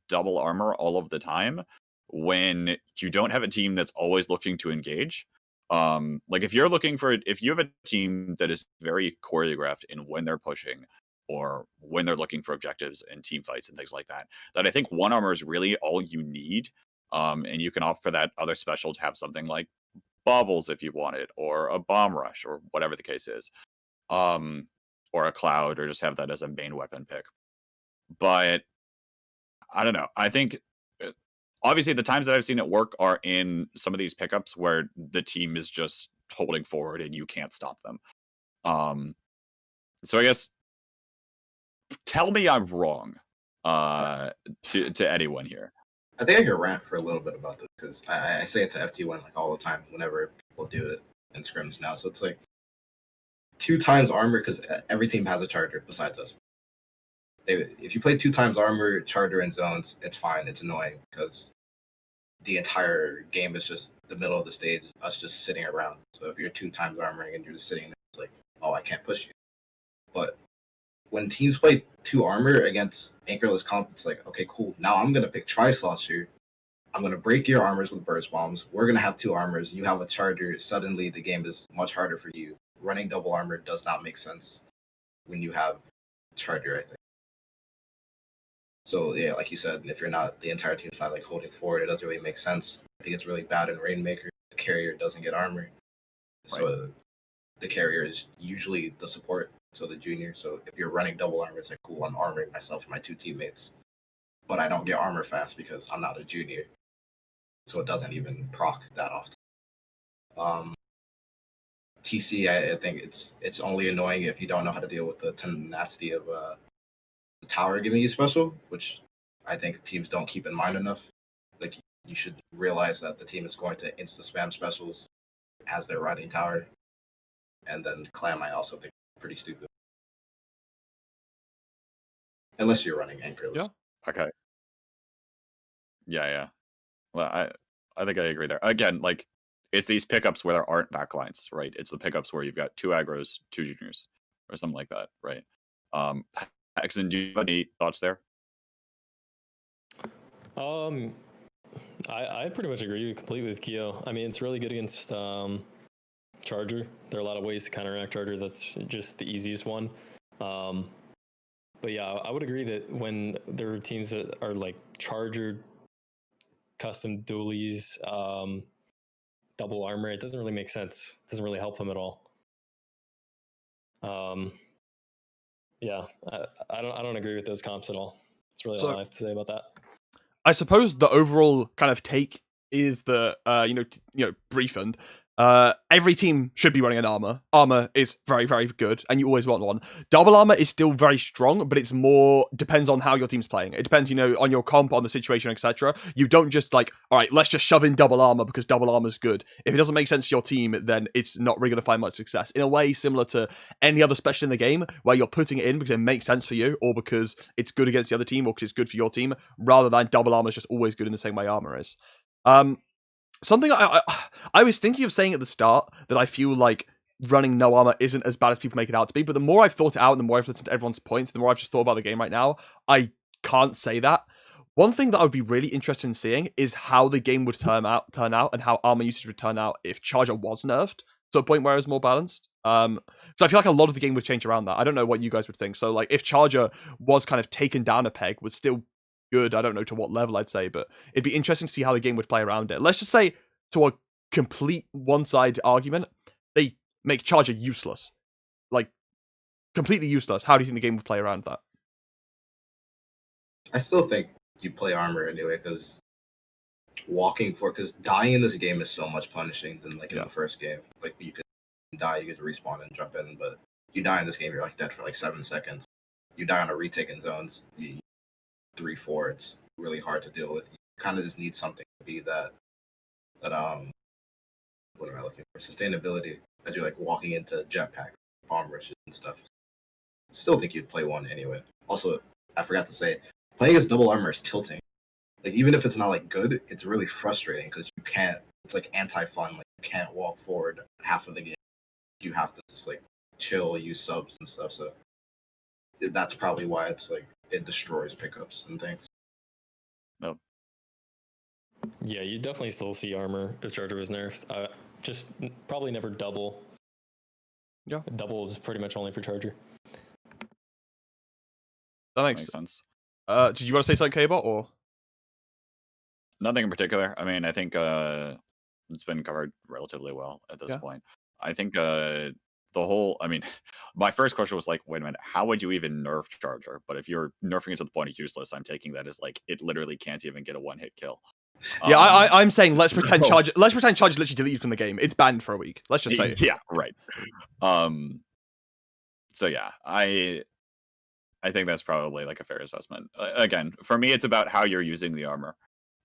double armor all of the time when you don't have a team that's always looking to engage. Like if you have a team that is very choreographed in when they're pushing or when they're looking for objectives and team fights and things like that, that I think one armor is really all you need. And you can opt for that other special to have something like bubbles if you want it, or a bomb rush, or whatever the case is. Or a cloud, or just have that as a main weapon pick. But I don't know. I think obviously the times that I've seen it work are in some of these pickups where the team is just holding forward and you can't stop them. So I guess tell me I'm wrong to anyone here. I think I could rant for a little bit about this because I say it to FT1 like all the time whenever people do it in scrims now. So it's like 2 times armor because every team has a charger besides us. If you play 2 times armor, charger, and zones, it's fine. It's annoying because the entire game is just the middle of the stage, us just sitting around. So if you're 2 times armoring and you're just sitting there, it's like, oh, I can't push you. But when teams play 2 armor against anchorless comp, it's like, okay, cool. Now I'm going to pick Tri-Slosher. I'm going to break your armors with burst bombs. We're going to have 2 armors. You have a charger. Suddenly the game is much harder for you. Running double armor does not make sense when you have charger, I think. So yeah, like you said, if you're not, the entire team's not like holding forward, it doesn't really make sense. I think it's really bad in Rainmaker. The carrier doesn't get armor. So the carrier is usually the support, so the junior. So if you're running double armor, it's like, cool, I'm armoring myself and my 2 teammates. but I don't get armor fast because I'm not a junior, so it doesn't even proc that often. TC, I think it's only annoying if you don't know how to deal with the tenacity of the tower giving you special, which I think teams don't keep in mind enough. Like, you should realize that the team is going to insta spam specials as they're riding tower, and then clam I also think pretty stupid, unless you're running anchorless. Yeah. Okay. Yeah. Well, I think I agree there. Again, like, it's these pickups where there aren't backlines, right? It's the pickups where you've got 2 aggros, 2 juniors, or something like that, right? Hexen, do you have any thoughts there? I pretty much agree completely with Keo. I mean, it's really good against Charger. There are a lot of ways to counteract Charger. That's just the easiest one. But yeah, I would agree that when there are teams that are like Charger, custom dualies, double armor, it doesn't really make sense. It doesn't really help them at all. Yeah, I don't agree with those comps at all. That's really all I have to say about that. I suppose the overall kind of take is that brief and every team should be running an armor. Armor is very, very good, and you always want one. Double armor is still very strong, but it's more depends on how your team's playing. It depends, on your comp, on the situation, etc. You don't just all right, let's just shove in double armor because double armor is good. If it doesn't make sense to your team, then it's not really going to find much success. In a way, similar to any other special in the game, where you're putting it in because it makes sense for you, or because it's good against the other team, or because it's good for your team, rather than double armor is just always good in the same way armor is. Something I was thinking of saying at the start that I feel like running no armor isn't as bad as people make it out to be, but the more I've thought it out and the more I've listened to everyone's points, the more I've just thought about the game right now, I can't say that. One thing that I would be really interested in seeing is how the game would turn out and how armor usage would turn out if Charger was nerfed to a point where it was more balanced. So I feel like a lot of the game would change around that. I don't know what you guys would think. So if Charger was kind of taken down a peg, was still good. I don't know to what level I'd say, but it'd be interesting to see how the game would play around it. Let's just say, to a complete one-side argument, they make Charger useless. Completely useless. How do you think the game would play around that? I still think you play armor anyway, because dying in this game is so much punishing than in the first game. You could die, you get to respawn and jump in, but you die in this game, you're dead for 7 seconds. You die on a retake in zones, 3-4, it's really hard to deal with. You kind of just need something to be that what am I looking for? Sustainability as you're walking into jetpack, bomb rushes and stuff. Still think you'd play one anyway. Also, I forgot to say, playing as double armor is tilting. Even if it's not good, it's really frustrating because you can't. It's anti-fun. You can't walk forward half of the game. You have to just chill, use subs and stuff. So that's probably why it's it destroys pickups and things. No. Yeah, you definitely still see armor if Charger was nerfed. Just probably never double. Yeah. Double is pretty much only for Charger. That makes sense. Did you want to say something, Kbot, or? Nothing in particular. I mean, I think it's been covered relatively well at this point. I think my first question was wait a minute, how would you even nerf Charger? But if you're nerfing it to the point of useless, I'm taking that as it literally can't even get a one-hit kill. Yeah, I'm saying let's pretend Charger literally deleted from the game. It's banned for a week. Let's just say it. Yeah, right. So yeah, I think that's probably a fair assessment. Again, for me, it's about how you're using the armor.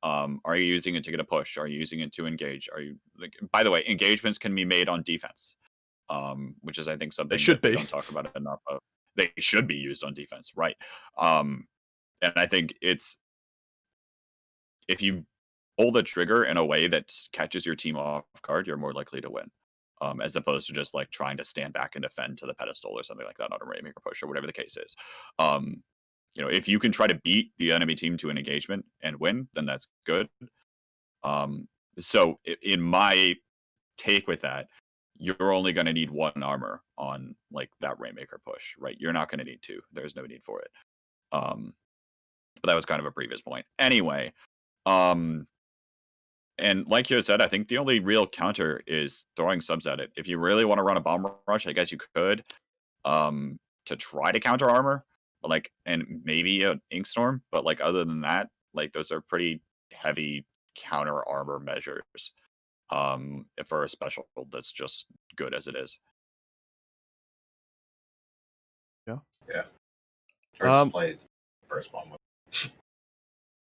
Are you using it to get a push? Are you using it to engage? Are you by the way, engagements can be made on defense, which is I think something we don't talk about enough. They should be used on defense, right? And I think it's if you pull the trigger in a way that catches your team off guard, you're more likely to win. As opposed to just trying to stand back and defend to the pedestal or something like that on a Rainmaker push or whatever the case is. If you can try to beat the enemy team to an engagement and win, then that's good. So in my take with that, you're only going to need one armor on that Rainmaker push, right? You're not going to need two. There's no need for it. But that was kind of a previous point. Anyway, and like you had said, I think the only real counter is throwing subs at it. If you really want to run a bomb rush, I guess you could to try to counter armor. but like, and maybe an Inkstorm, but like other than that, like those are pretty heavy counter armor measures. For a special build that's just good as it is. Yeah. Or just Um, play burst bomb.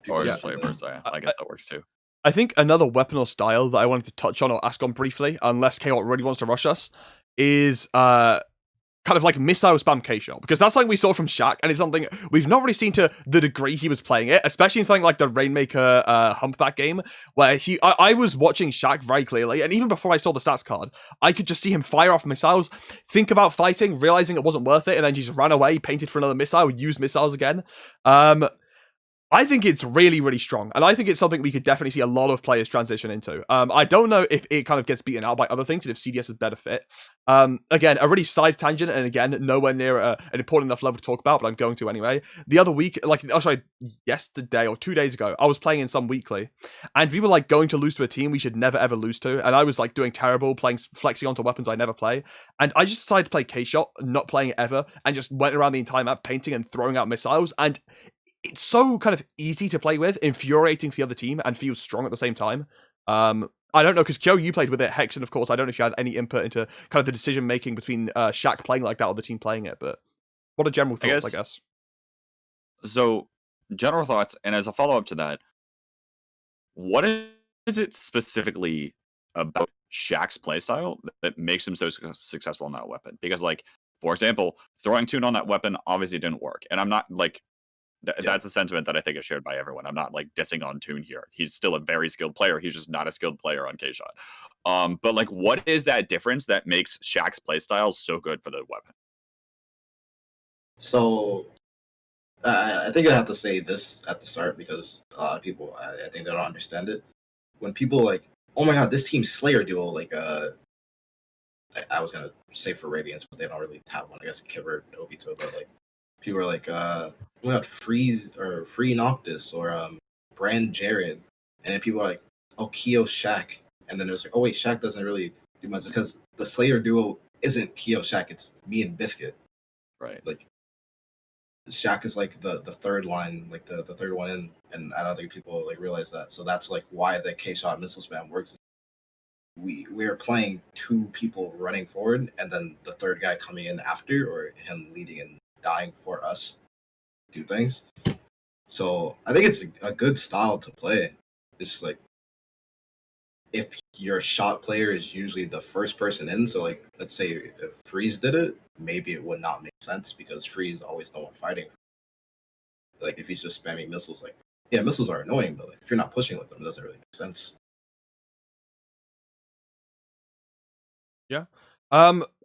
Or Yeah. just play burst. Yeah, I guess that works too. I think another weapon or style that I wanted to touch on or ask on briefly, unless Kbot really wants to rush us, is kind of like missile spam K-Shot, because that's something we saw from Shaq, and it's something we've not really seen to the degree he was playing it, especially in something like the Rainmaker Humpback game, where I was watching Shaq very clearly, and even before I saw the stats card, I could just see him fire off missiles, think about fighting, realizing it wasn't worth it, and then just ran away, painted for another missile, use missiles again. I think it's really, really strong, and I think it's something we could definitely see a lot of players transition into. I don't know if it kind of gets beaten out by other things, and if CDS is better fit. Again, a really side tangent, and again, nowhere near an important enough level to talk about, but I'm going to anyway. The other week, yesterday or 2 days ago, I was playing in some weekly, and we were like going to lose to a team we should never ever lose to, and I was like doing terrible, flexing onto weapons I never play, and I just decided to play K-Shot, not playing it ever, and just went around the entire map painting and throwing out missiles, and it's so kind of easy to play with, infuriating for the other team, and feels strong at the same time. I don't know, because Joe, you played with it. Hexen, of course, I don't know if you had any input into kind of the decision making between Shaq playing like that or the team playing it, but what are general thoughts, I guess? So, general thoughts, and as a follow up to that, what is it specifically about Shaq's playstyle that makes him so successful in that weapon? Because, like, for example, throwing Tune on that weapon obviously didn't work, and I'm not like. That's a sentiment that I think is shared by everyone. I'm not like dissing on Tune here. He's still a very skilled player. He's just not a skilled player on K-Shot. But like, what is that difference that makes Shaq's playstyle so good for the weapon? So I think I have to say this at the start because a lot of people, I think they don't understand it. When people like, oh my god, this team Slayer duo, like, I was gonna say for Radiance, but they don't really have one. I guess Kibber, Obito, but like, people are like, oh my god, Freeze or Free Noctis or Brand Jared, and then people are like, oh, Kyo Shaq, and then there's like, oh wait, Shaq doesn't really do much because the Slayer duo isn't Kyo Shaq, it's me and Biscuit. Right. Like, Shaq is like the third line, like the third one in, and I don't think people like realize that. So that's like why the K-Shot missile spam works. We're playing two people running forward, and then the third guy coming in after, or him leading and dying for us do things. So I think it's a good style to play. It's just like if your shot player is usually the first person in, so like let's say if Freeze did it, maybe it would not make sense because Freeze is always the one fighting. Like if he's just spamming missiles, like yeah, missiles are annoying, but like if you're not pushing with them, it doesn't really make sense. Yeah.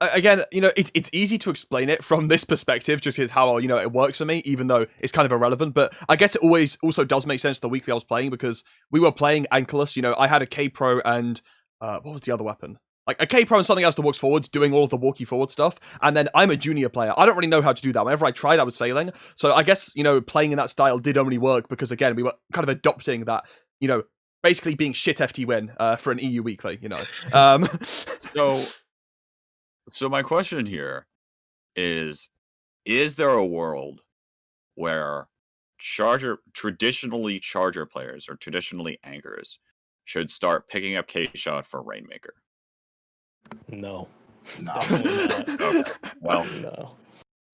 Again, it's easy to explain it from this perspective, just as how it works for me, even though it's kind of irrelevant. But I guess it always also does make sense the weekly I was playing because we were playing Ankylos. I had a K Pro and what was the other weapon? Like a K Pro and something else that walks forwards, doing all of the walkie forward stuff. And then I'm a junior player. I don't really know how to do that. Whenever I tried, I was failing. So I guess playing in that style did only work because again we were kind of adopting that basically being shit FT win for an EU weekly. So my question here is there a world where traditionally Charger players or traditionally anchors should start picking up K-Shot for Rainmaker? No. No, Definitely not. Okay. Well, No.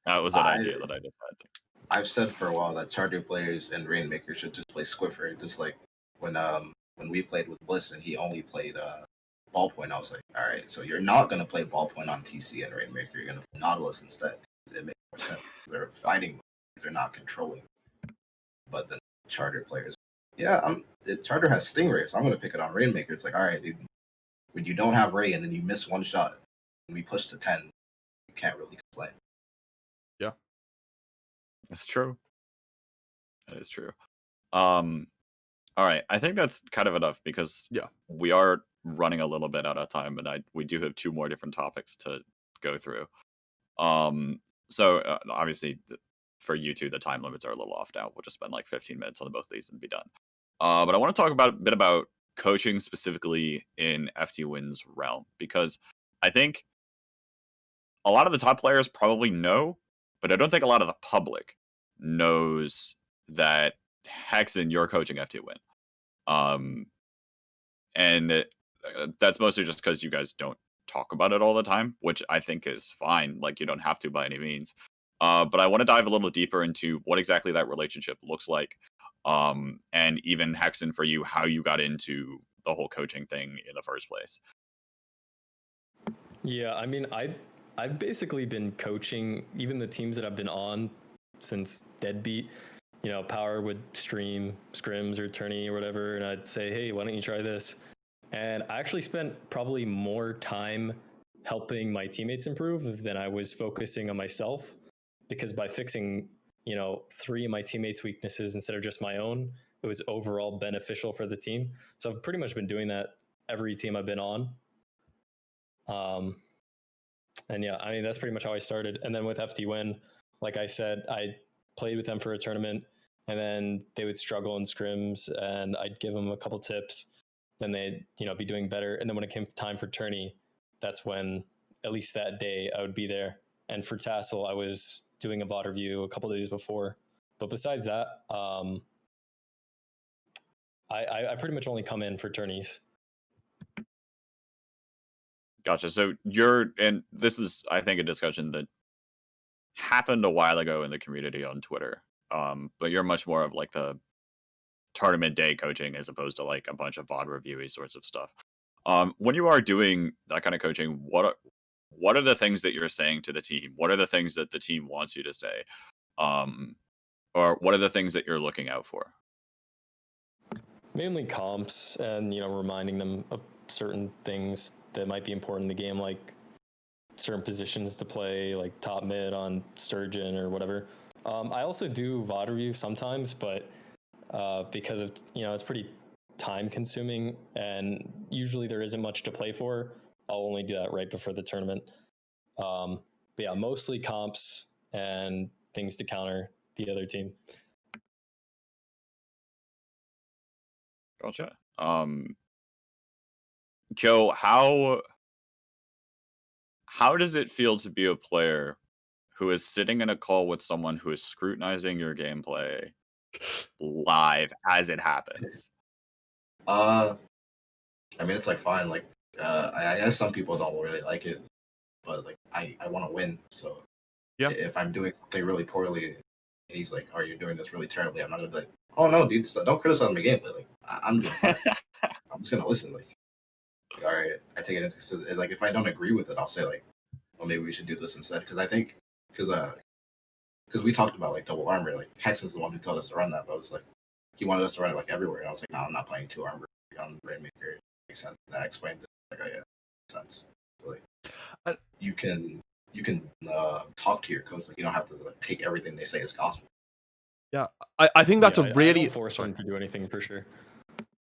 that was an idea that I just had. I've said for a while that Charger players and Rainmaker should just play Squiffer, just like when we played with Bliss and he only played Ballpoint. I was like, all right, so you're not gonna play Ballpoint on TC and Rainmaker. You're gonna play Nautilus instead. It makes more sense. They're fighting. They're not controlling. But the Charter players, yeah, Charter has Stingray, so I'm gonna pick it on Rainmaker. It's like, all right, dude, when you don't have Ray and then you miss one shot, and we push to 10, you can't really complain. Yeah, that's true. That is true. All right, I think that's kind of enough because we are running a little bit out of time, and we do have two more different topics to go through. So obviously for you two, the time limits are a little off now. We'll just spend like 15 minutes on both of these and be done. But I want to talk a bit about coaching specifically in FT Win's realm because I think a lot of the top players probably know, but I don't think a lot of the public knows that Hexen, you're coaching FT Win. And that's mostly just because you guys don't talk about it all the time, which I think is fine. Like, you don't have to by any means. But I want to dive a little deeper into what exactly that relationship looks like. And even Hexen, for you, how you got into the whole coaching thing in the first place. Yeah, I mean, I've basically been coaching even the teams that I've been on since Deadbeat. You know, Power would stream scrims or tourney or whatever, and I'd say, hey, why don't you try this? And I actually spent probably more time helping my teammates improve than I was focusing on myself, because by fixing, you know, 3 of my teammates' weaknesses instead of just my own, it was overall beneficial for the team. So I've pretty much been doing that every team I've been on. And yeah, I mean, that's pretty much how I started. And then with FT Win, like I said, I played with them for a tournament, and then they would struggle in scrims, and I'd give them a couple tips. Then they'd, you know, be doing better. And then when it came time for tourney, that's when, at least that day, I would be there. And for TASL, I was doing a VOD review a couple days before. But besides that, I pretty much only come in for tourneys. Gotcha. So and this is, I think, a discussion that happened a while ago in the community on Twitter. But you're much more of like the tournament day coaching as opposed to like a bunch of VOD reviewy sorts of stuff. When you are doing that kind of coaching, what are the things that you're saying to the team? What are the things that the team wants you to say? Or what are the things that you're looking out for? Mainly comps, and, you know, reminding them of certain things that might be important in the game, like certain positions to play, like top mid on Sturgeon or whatever. I also do VOD review sometimes, but because of, you know, it's pretty time consuming, and usually there isn't much to play for, I'll only do that right before the tournament. But yeah, mostly comps and things to counter the other team. Gotcha. Kyo, how does it feel to be a player who is sitting in a call with someone who is scrutinizing your gameplay live as it happens? I mean, it's like fine. Like, I guess some people don't really like it, but like, I want to win. So, Yeah. if I'm doing something really poorly, and he's like, "Oh, you're doing this really terribly," I'm not gonna be like, "Oh no, dude, don't criticize my gameplay." Like, I'm doing fine. I'm just gonna listen. Like, all right, I take it into consideration. Like, if I don't agree with it, I'll say like, "Well, maybe we should do this instead." Because I think, because we talked about like double armor. Like, Hex is the one who told us to run that, but it's like he wanted us to run it like everywhere, and I was like, "No, I'm not playing 2 armor on Rainmaker." Makes sense. And I explained it. Like, oh yeah, makes sense. So, like, you can talk to your coach. Like, you don't have to like, take everything they say as gospel. Yeah, I think that's Yeah, a really I don't force them to do anything for sure.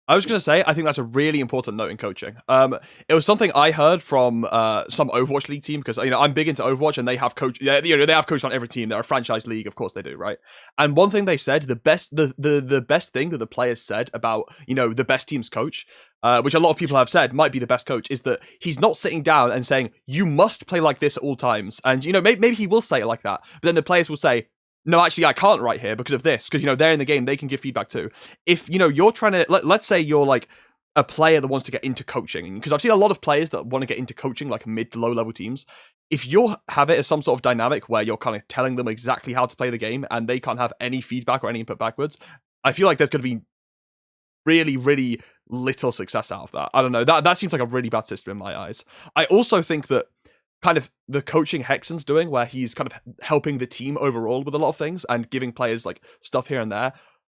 I was going to say, I think that's a really important note in coaching. It was something I heard from some Overwatch League team, because, you know, I'm big into Overwatch, and they have coach. Yeah, you know, they have coached on every team. They're a franchise league, of course they do, right? And one thing they said, the best thing that the players said about, you know, the best team's coach, which a lot of people have said might be the best coach, is that he's not sitting down and saying you must play like this at all times. And, you know, maybe he will say it like that, but then the players will say, no, actually, I can't right here because of this. Because, you know, they're in the game. They can give feedback too. If, you know, you're trying to... Let's say you're, like, a player that wants to get into coaching. Because I've seen a lot of players that want to get into coaching, like, mid to low-level teams. If you have it as some sort of dynamic where you're kind of telling them exactly how to play the game and they can't have any feedback or any input backwards, I feel like there's going to be really, really little success out of that. I don't know. That seems like a really bad system in my eyes. I also think that kind of the coaching Hexen's doing, where he's kind of helping the team overall with a lot of things and giving players like stuff here and there,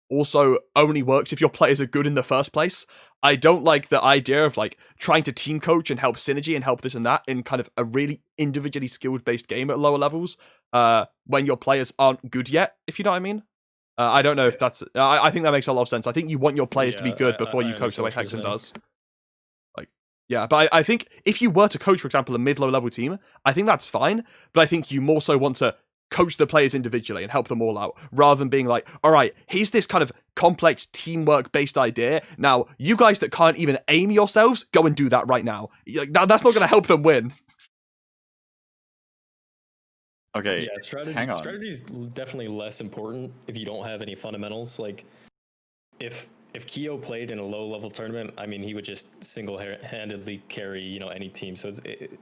also only works if your players are good in the first place. I don't like the idea of like trying to team coach and help synergy and help this and that in kind of a really individually skilled based game at lower levels when your players aren't good yet, if you know what I mean. I don't know if that's... I think that makes a lot of sense. I think you want your players to be good before you coach the way Hexen does. Yeah, but I think if you were to coach, for example, a mid-low level team, I think that's fine. But I think you more so want to coach the players individually and help them all out, rather than being like, all right, here's this kind of complex teamwork-based idea. Now, you guys that can't even aim yourselves, go and do that right now. That's not going to help them win. Okay, Yeah, hang on. strategy is definitely less important if you don't have any fundamentals. Like if Keo played in a low level tournament, I mean, he would just single handedly carry any team. So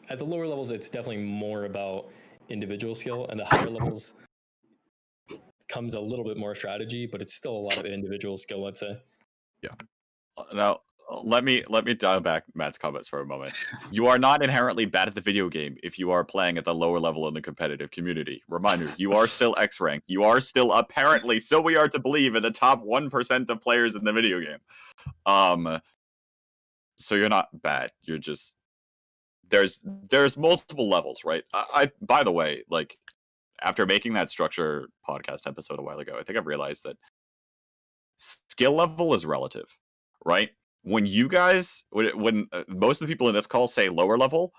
at the lower levels, it's definitely more about individual skill, and the higher levels comes a little bit more strategy, but it's still a lot of individual skill, I'd say. Now, let me dial back Matt's comments for a moment. You are not inherently bad at the video game if you are playing at the lower level in the competitive community. Reminder, you are still X rank. You are still apparently, so we are to believe, in the top 1% of players in the video game. So you're not bad. You're just there's multiple levels, right? I by the way, like after making that structure podcast episode a while ago, I think I've realized that skill level is relative, right? When you guys, when most of the people in this call say lower level,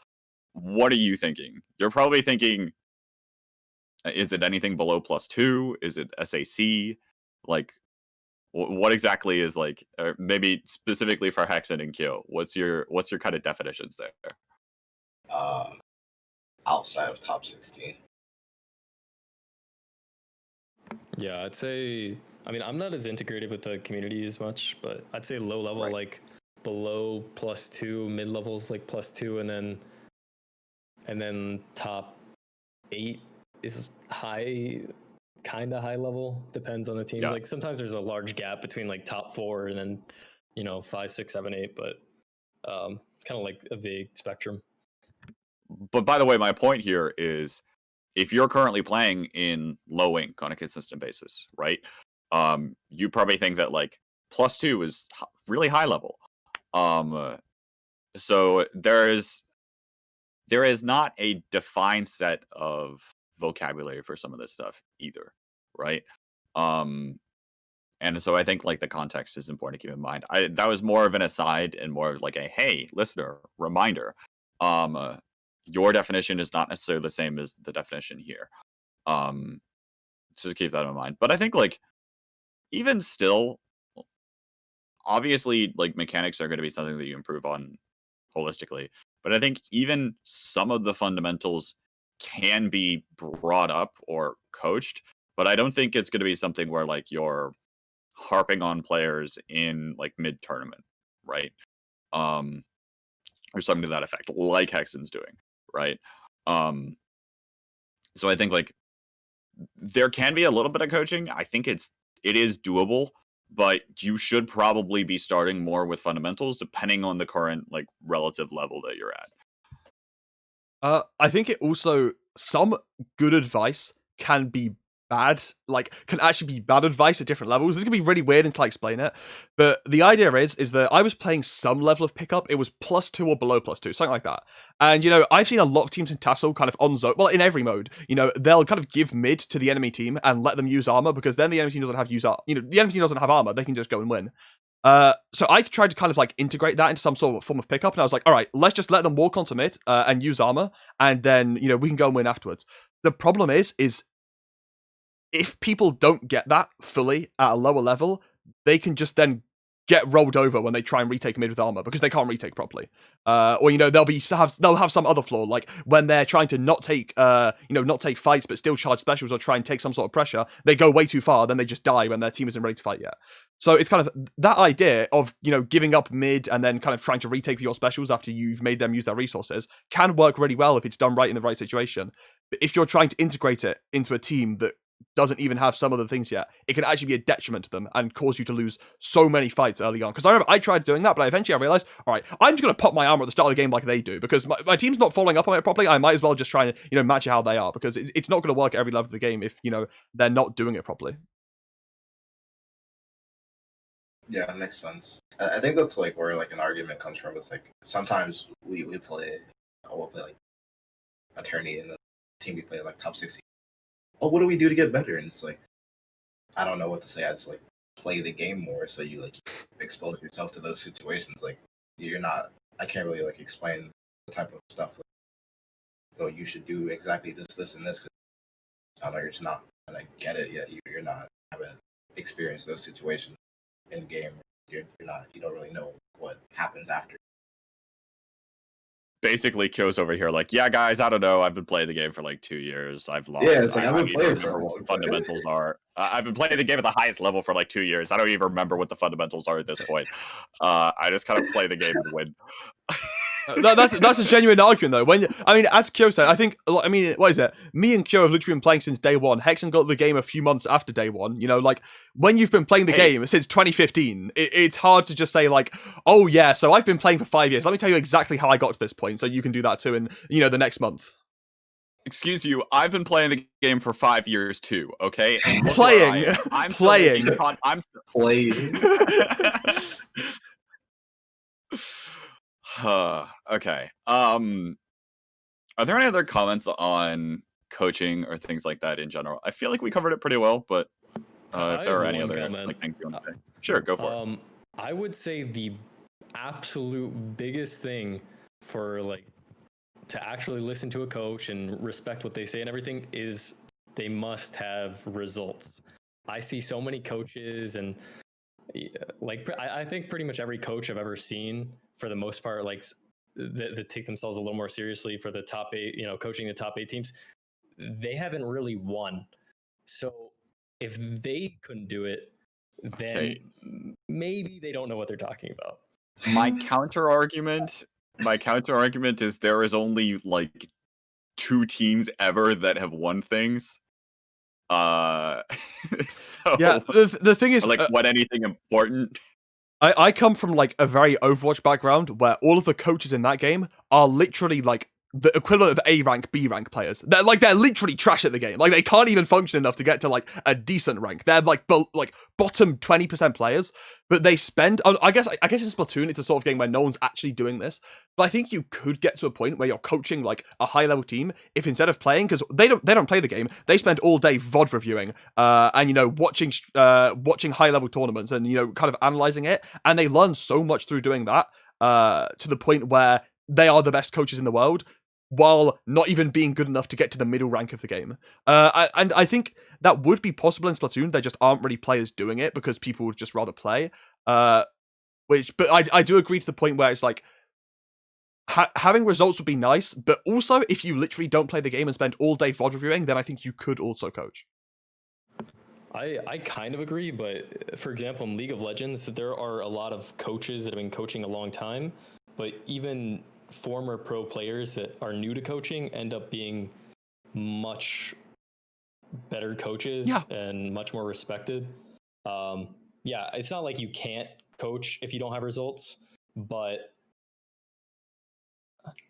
what are you thinking? You're probably thinking, is it anything below +2? Is it SAC? Like, what exactly is like, or maybe specifically for Hexen and Kyo? What's your kind of definitions there? Outside of top 16. Yeah, I'd say. I mean, I'm not as integrated with the community as much, but I'd say low level, Right. like below +2, mid levels like +2, and then top 8 is high, kind of high level. Depends on the teams. Yeah. Like sometimes there's a large gap between like top 4 and then 5, 6, 7, 8, but kind of like a vague spectrum. But by the way, my point here is, if you're currently playing in low ink on a consistent basis, right? You probably think that like +2 is really high level. So there is not a defined set of vocabulary for some of this stuff either, right? And so I think like the context is important to keep in mind. That was more of an aside and more of like a hey, listener, reminder. Your definition is not necessarily the same as the definition here. So just keep that in mind. But I think like even still, obviously like mechanics are going to be something that you improve on holistically. But I think even some of the fundamentals can be brought up or coached. But I don't think it's going to be something where like you're harping on players in like mid tournament, right? Or something to that effect, like Hexen's doing, right? Um, so I think like there can be a little bit of coaching. I think it is doable, but you should probably be starting more with fundamentals depending on the current like relative level that you're at. I think it also, some good advice can be bad, like can actually be bad advice at different levels. This can be really weird until I explain it. But the idea is that I was playing some level of pickup. It was +2 or below +2, something like that. And I've seen a lot of teams in TASL kind of on zone, well, in every mode, they'll kind of give mid to the enemy team and let them use armor, because then the enemy team doesn't have the enemy team doesn't have armor. They can just go and win. So I tried to kind of like integrate that into some sort of form of pickup, and I was like, all right, let's just let them walk onto mid and use armor, and then we can go and win afterwards. The problem is if people don't get that fully at a lower level, they can just then get rolled over when they try and retake mid with armor, because they can't retake properly. Or they'll have some other flaw, like when they're trying to not take fights but still charge specials or try and take some sort of pressure, they go way too far, then they just die when their team isn't ready to fight yet. So it's kind of that idea of giving up mid and then kind of trying to retake your specials after you've made them use their resources can work really well if it's done right in the right situation. But if you're trying to integrate it into a team that doesn't even have some of the things yet, it can actually be a detriment to them and cause you to lose so many fights early on. Because I remember I tried doing that, but eventually I realized, all right, I'm just going to pop my armor at the start of the game like they do, because my team's not following up on it properly. I might as well just try and match it how they are, because it's not going to work at every level of the game if they're not doing it properly. Yeah, that makes sense. I think that's like where like an argument comes from. It's like sometimes we'll play like attorney, and the team we play like top 16. Oh, what do we do to get better? And it's like, I don't know what to say. I just like play the game more, so you like expose yourself to those situations. Like I can't really like explain the type of stuff. Like, oh, you should do exactly this, and this. Cause I don't know, you're just not gonna get it yet. You're not haven't experienced those situations in game. You don't really know what happens after. basically Kyo's over here like, yeah, guys, I don't know. I've been playing the game for like 2 years. I've lost. Yeah, it's like, I I've been don't even playing for remember a what long the time. fundamentals are. I've been playing the game at the highest level for like 2 years. I don't even remember what the fundamentals are at this point. I just kind of play the game and win. That's a genuine argument though. As Kyo said, I think what is it? Me and Kyo have literally been playing since day one. Hexen got the game a few months after day one. You know, like when you've been playing the game since 2015, it's hard to just say like, oh yeah, so I've been playing for 5 years. Let me tell you exactly how I got to this point, so you can do that too in the next month. Excuse you, I've been playing the game for 5 years too. Okay, and look Playing, where I am. I'm playing, I'm still Playing. Okay. Are there any other comments on coaching or things like that in general? I feel like we covered it pretty well, but if there are any other like things you want to say, sure, go for it. I would say the absolute biggest thing for like to actually listen to a coach and respect what they say and everything is they must have results. I see so many coaches and like I think pretty much every coach I've ever seen, for the most part, like that take themselves a little more seriously for the top 8, coaching the top 8 teams, they haven't really won. So if they couldn't do it, then maybe they don't know what they're talking about. My counter argument is there is only like 2 teams ever that have won things. So yeah, the thing is, like, what anything important? I come from like a very Overwatch background where all of the coaches in that game are literally like the equivalent of A rank, B rank players. They're literally trash at the game. Like they can't even function enough to get to like a decent rank. They're like bottom 20% players, but they spend. I guess in Splatoon it's a sort of game where no one's actually doing this. But I think you could get to a point where you're coaching like a high level team if instead of playing, because they don't play the game, they spend all day VOD reviewing and watching high level tournaments and kind of analyzing it, and they learn so much through doing that to the point where they are the best coaches in the world, while not even being good enough to get to the middle rank of the game. And I think that would be possible in Splatoon. There just aren't really players doing it because people would just rather play. But I do agree to the point where it's like, having results would be nice, but also if you literally don't play the game and spend all day VOD reviewing, then I think you could also coach. I kind of agree, but for example, in League of Legends, there are a lot of coaches that have been coaching a long time, but even former pro players that are new to coaching end up being much better coaches and much more respected. It's not like you can't coach if you don't have results, but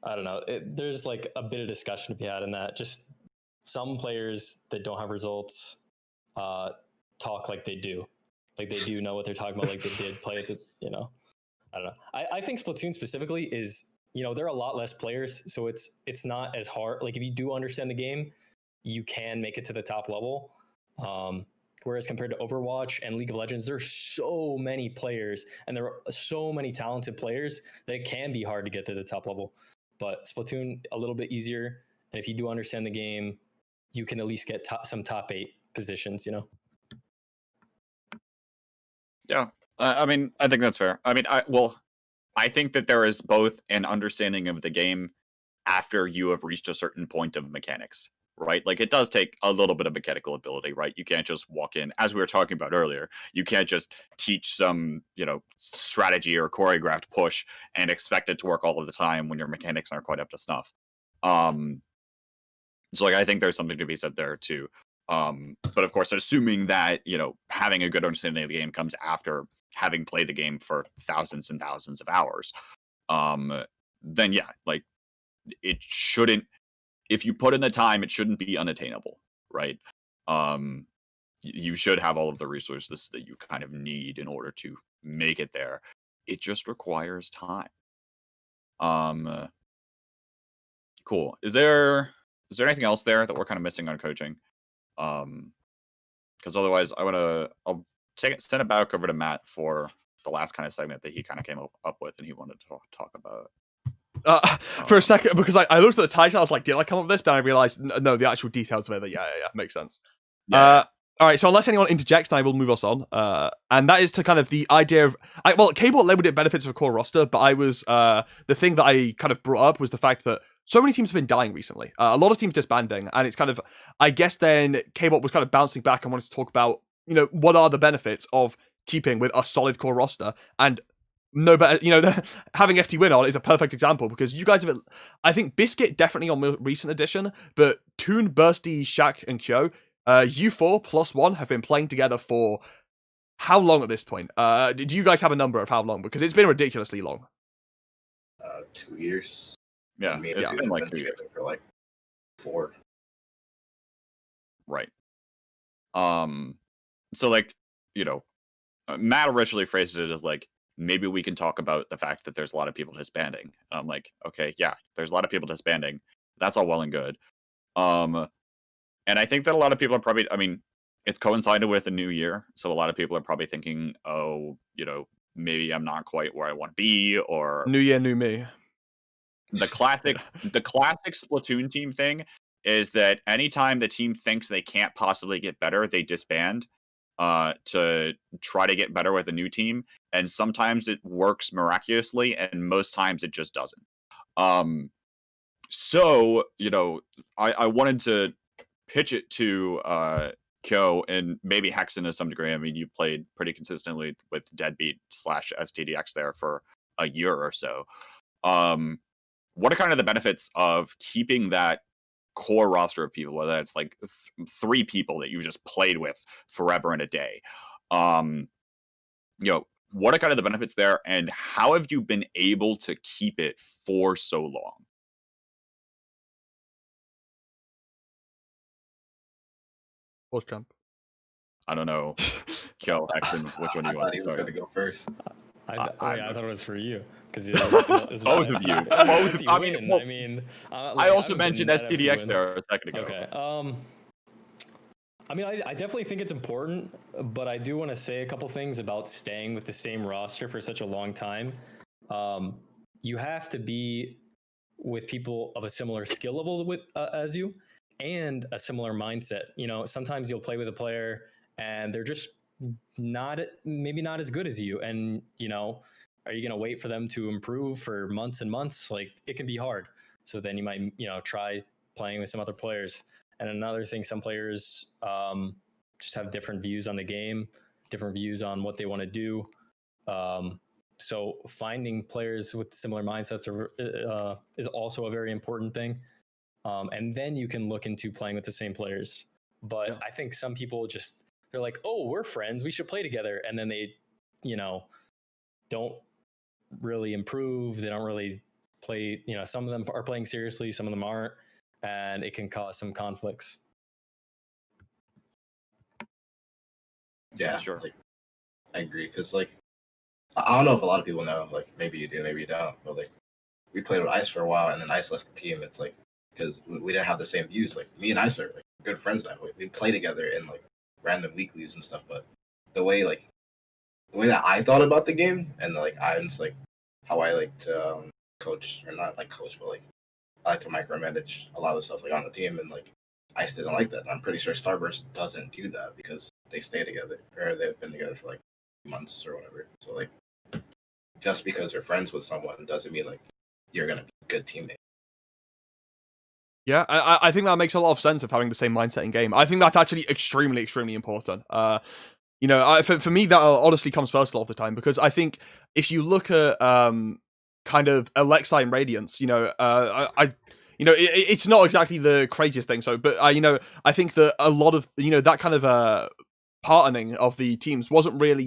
I don't know. There's like a bit of discussion to be had in that. Just some players that don't have results talk like they do. Like they do know what they're talking about, like they did play at the, I don't know. I think Splatoon specifically is, there are a lot less players, so it's not as hard. Like if you do understand the game, you can make it to the top level. Whereas compared to Overwatch and League of Legends, there's so many players and there are so many talented players that it can be hard to get to the top level. But Splatoon, a little bit easier. And if you do understand the game, you can at least get some top 8 positions, Yeah. I mean, I think that's fair. I mean, I think that there is both an understanding of the game after you have reached a certain point of mechanics, right? Like it does take a little bit of mechanical ability, right? You can't just walk in, as we were talking about earlier, you can't just teach some, strategy or choreographed push and expect it to work all of the time when your mechanics aren't quite up to snuff. So like I think there's something to be said there too. But of course, assuming that, having a good understanding of the game comes after having played the game for thousands and thousands of hours, then yeah, like it shouldn't, if you put in the time, it shouldn't be unattainable, right? You should have all of the resources that you kind of need in order to make it there. It just requires time. Cool. Is there anything else there that we're kind of missing on coaching? Because otherwise I'll send it back over to Matt for the last kind of segment that he kind of came up with and he wanted to talk about. For a second, because I looked at the title, I was like, did I come up with this? Then I realized, no, the actual details of it, yeah, makes sense. Yeah. All right, so unless anyone interjects, then I will move us on. And that is to kind of the idea of, Kbot labeled it benefits of a core roster, but the thing that I kind of brought up was the fact that so many teams have been dying recently. A lot of teams disbanding, and it's kind of, I guess then Kbot was kind of bouncing back and wanted to talk about, what are the benefits of keeping with a solid core roster, and no better, having FT Win on is a perfect example because you guys have, I think Biscuit definitely on the recent edition, but Toon, Bursty, Shaq, and Kyo, you four plus one have been playing together for how long at this point? Do you guys have a number of how long? Because it's been ridiculously long. 2 years. Yeah, Me and it's Stu been have like 2 years. together for like 4. Right. So like, Matt originally phrased it as like, maybe we can talk about the fact that there's a lot of people disbanding. And I'm like, okay, yeah, there's a lot of people disbanding. That's all well and good. And I think that a lot of people are probably, it's coincided with a new year. So a lot of people are probably thinking, oh, maybe I'm not quite where I want to be, or New year, new me. the classic Splatoon team thing is that anytime the team thinks they can't possibly get better, they disband to try to get better with a new team. And sometimes it works miraculously, and most times it just doesn't. So, I wanted to pitch it to Kyo and maybe Hexen to some degree. I mean, you played pretty consistently with Deadbeat/STDX there for a year or so. What are kind of the benefits of keeping that core roster of people, whether it's like 3 people that you just played with forever and a day? What are kind of the benefits there, and how have you been able to keep it for so long? Horse jump. I don't know. Kyo, Hexen, which one do I you thought want he to was start? going to go first. I thought it was for you because Both of you. Both. I mean, well, I also mentioned STDX there a second ago. Okay. I definitely think it's important, but I do want to say a couple things about staying with the same roster for such a long time. You have to be with people of a similar skill level as you, and a similar mindset. Sometimes you'll play with a player and they're just maybe not as good as you, and are you going to wait for them to improve for months and months? Like, it can be hard. So then you might try playing with some other players. And another thing, some players just have different views on the game, different views on what they want to do. So finding players with similar mindsets is also a very important thing. And then you can look into playing with the same players. But yeah. I think some people they're like, oh, we're friends, we should play together. And then they, don't really improve. They don't really play. Some of them are playing seriously, some of them aren't. And it can cause some conflicts. Yeah, sure. I agree. Because, I don't know if a lot of people know, maybe you do, maybe you don't. But, we played with Ice for a while, and then Ice left the team. It's because we didn't have the same views. Me and Ice are good friends now. We play together in random weeklies and stuff. But the way that I thought about the game, and I'm just how I like to coach, or not coach, but I like to micromanage a lot of stuff on the team, and Ice didn't like that. And I'm pretty sure Starburst doesn't do that because they stay together, or they've been together for months or whatever. So just because you're friends with someone doesn't mean you're gonna be a good teammate. Yeah, I think that makes a lot of sense of having the same mindset in game. I think that's actually extremely, extremely important. For me, that honestly comes first a lot of the time, because I think if you look at kind of Alexei and Radiance, it's not exactly the craziest thing. So, but I think that a lot of that kind of partnering of the teams wasn't really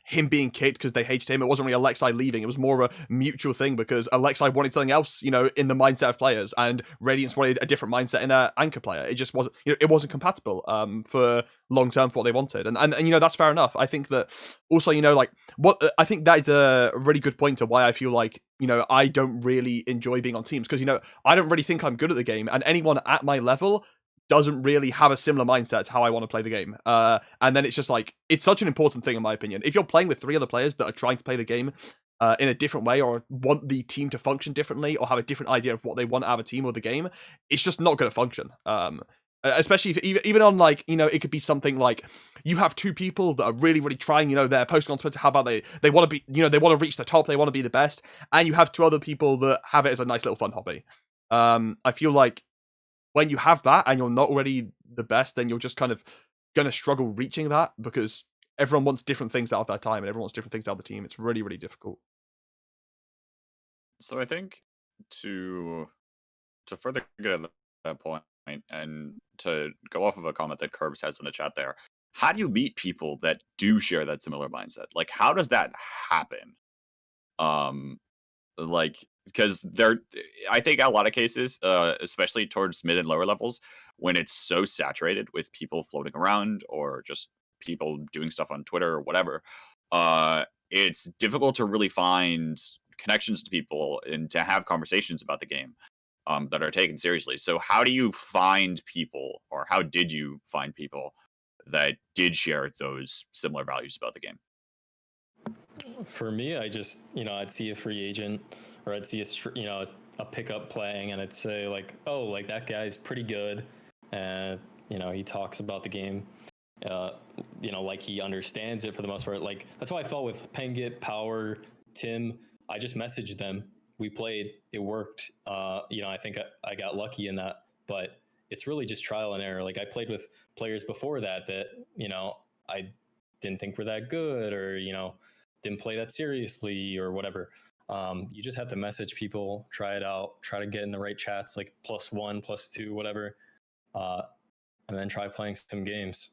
him being kicked because they hated him. It wasn't really Alexei leaving. It was more of a mutual thing because Alexei wanted something else in the mindset of players, and Radiance wanted a different mindset in an anchor player. It just wasn't it wasn't compatible for long term for what they wanted, and that's fair enough. I think that also what I think that is a really good point to why I feel I don't really enjoy being on teams, because I don't really think I'm good at the game, and anyone at my level doesn't really have a similar mindset to how I want to play the game. And then it's just it's such an important thing in my opinion. If you're playing with 3 other players that are trying to play the game in a different way, or want the team to function differently, or have a different idea of what they want out of a team or the game, it's just not going to function. Especially if, even on like, you know, it could be something like you have two people that are really, really trying, you know, they're posting on Twitter how about they want to be, you know, they want to reach the top, they want to be the best, and you have two other people that have it as a nice little fun hobby. I feel like when you have that and you're not already the best, then you're just kind of going to struggle reaching that because everyone wants different things out of their time and everyone wants different things out of the team. It's really, really difficult. So I think to further get at that point and to go off of a comment that Curbs has in the chat there, how do you meet people that do share that similar mindset? Like, how does that happen? Like, because I think a lot of cases, especially towards mid and lower levels, when it's so saturated with people floating around or just people doing stuff on Twitter or whatever, it's difficult to really find connections to people and to have conversations about the game that are taken seriously. So how do you find people, or how did you find people that did share those similar values about the game? For me, I just, I'd see a free agent or I'd see a pickup playing and I'd say like, oh, like that guy's pretty good. And, he talks about the game, like he understands it for the most part. Like, that's how I felt with Pengit, Power, Tim. I just messaged them. We played, it worked. I think I got lucky in that, but it's really just trial and error. Like I played with players before that, I didn't think were that good or, didn't play that seriously or whatever. You just have to message people, try it out, try to get in the right chats, like +1, +2, whatever. And then try playing some games.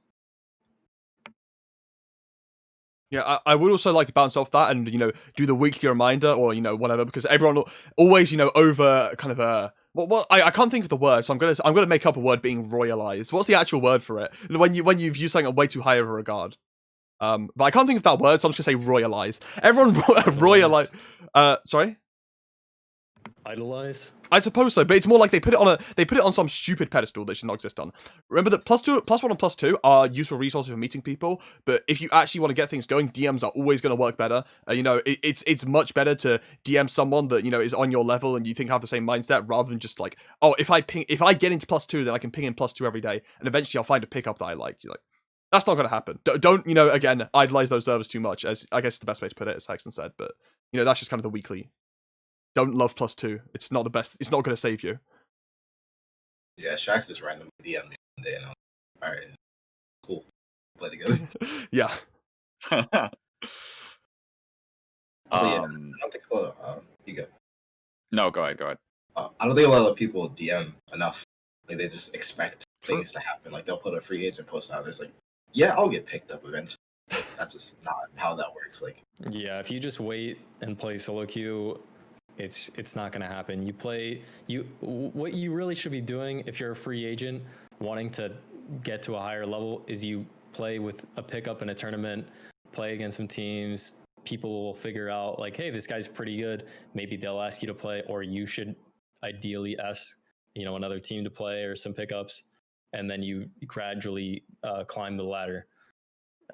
Yeah, I would also like to bounce off that and, do the weekly reminder or, whatever, because everyone always, over kind of I can't think of the word, so I'm gonna make up a word being royalized. What's the actual word for it? When you've used something way too high of a regard. But I can't think of that word, so I'm just gonna say royalize. Everyone royalize. Sorry? Idolize? I suppose so, but it's more like they put it on some stupid pedestal that should not exist on. Remember that +1 and +2 are useful resources for meeting people, but if you actually want to get things going, DMs are always going to work better. It's much better to DM someone that is on your level and you think have the same mindset rather than just like, oh, if I get into +2, then I can ping in +2 every day, and eventually I'll find a pickup that I like. You're like, that's not going to happen. Don't again idolize those servers too much, as I guess the best way to put it, as Hexen said. But that's just kind of the weekly. Don't love +2. It's not the best. It's not going to save you. Yeah, Shax just randomly DM'd me one day, and I'm like, all right, cool, play together. Yeah. So yeah, I don't think a lot of you go. No, go ahead. I don't think a lot of people DM enough. Like they just expect things to happen. Like they'll put a free agent post out. It's like, yeah, I'll get picked up eventually. That's just not how that works. Like, yeah, if you just wait and play solo queue, it's not going to happen. What you really should be doing if you're a free agent wanting to get to a higher level is you play with a pickup in a tournament, play against some teams. People will figure out like, hey, this guy's pretty good. Maybe they'll ask you to play, or you should ideally ask, another team to play or some pickups. And then you gradually climb the ladder.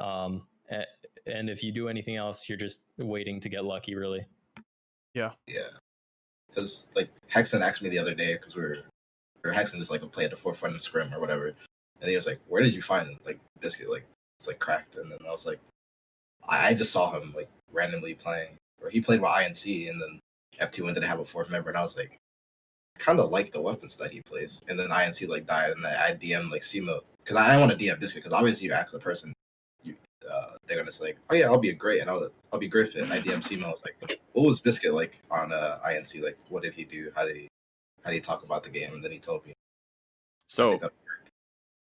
And if you do anything else, you're just waiting to get lucky, really. Yeah. Because like Hexen asked me the other day because Hexen is like a play at the forefront in scrim or whatever, and he was like, "Where did you find like Biscuit? Like it's like cracked." And then I was like, I just saw him like randomly playing, or he played with INC, and then FT1 didn't have a fourth member, and I was like, I kind of like the weapons that he plays. And then INC like died, and I DM like Simo because I want to DM Biscuit because obviously you ask the person. They're gonna say, like, "Oh yeah, I'll be great," and I'll be great fit. And I DM Simo, I was like, "What was Biscuit like on INC? Like, what did he do? How did he talk about the game?" And then he told me. So,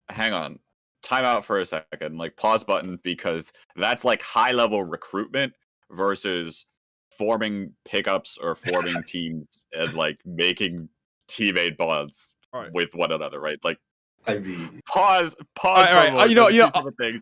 hang on, time out for a second. Like, pause button, because that's like high level recruitment versus forming pickups or forming teams and like making teammate bonds with one another, right? Like, I mean, pause. All right. Things.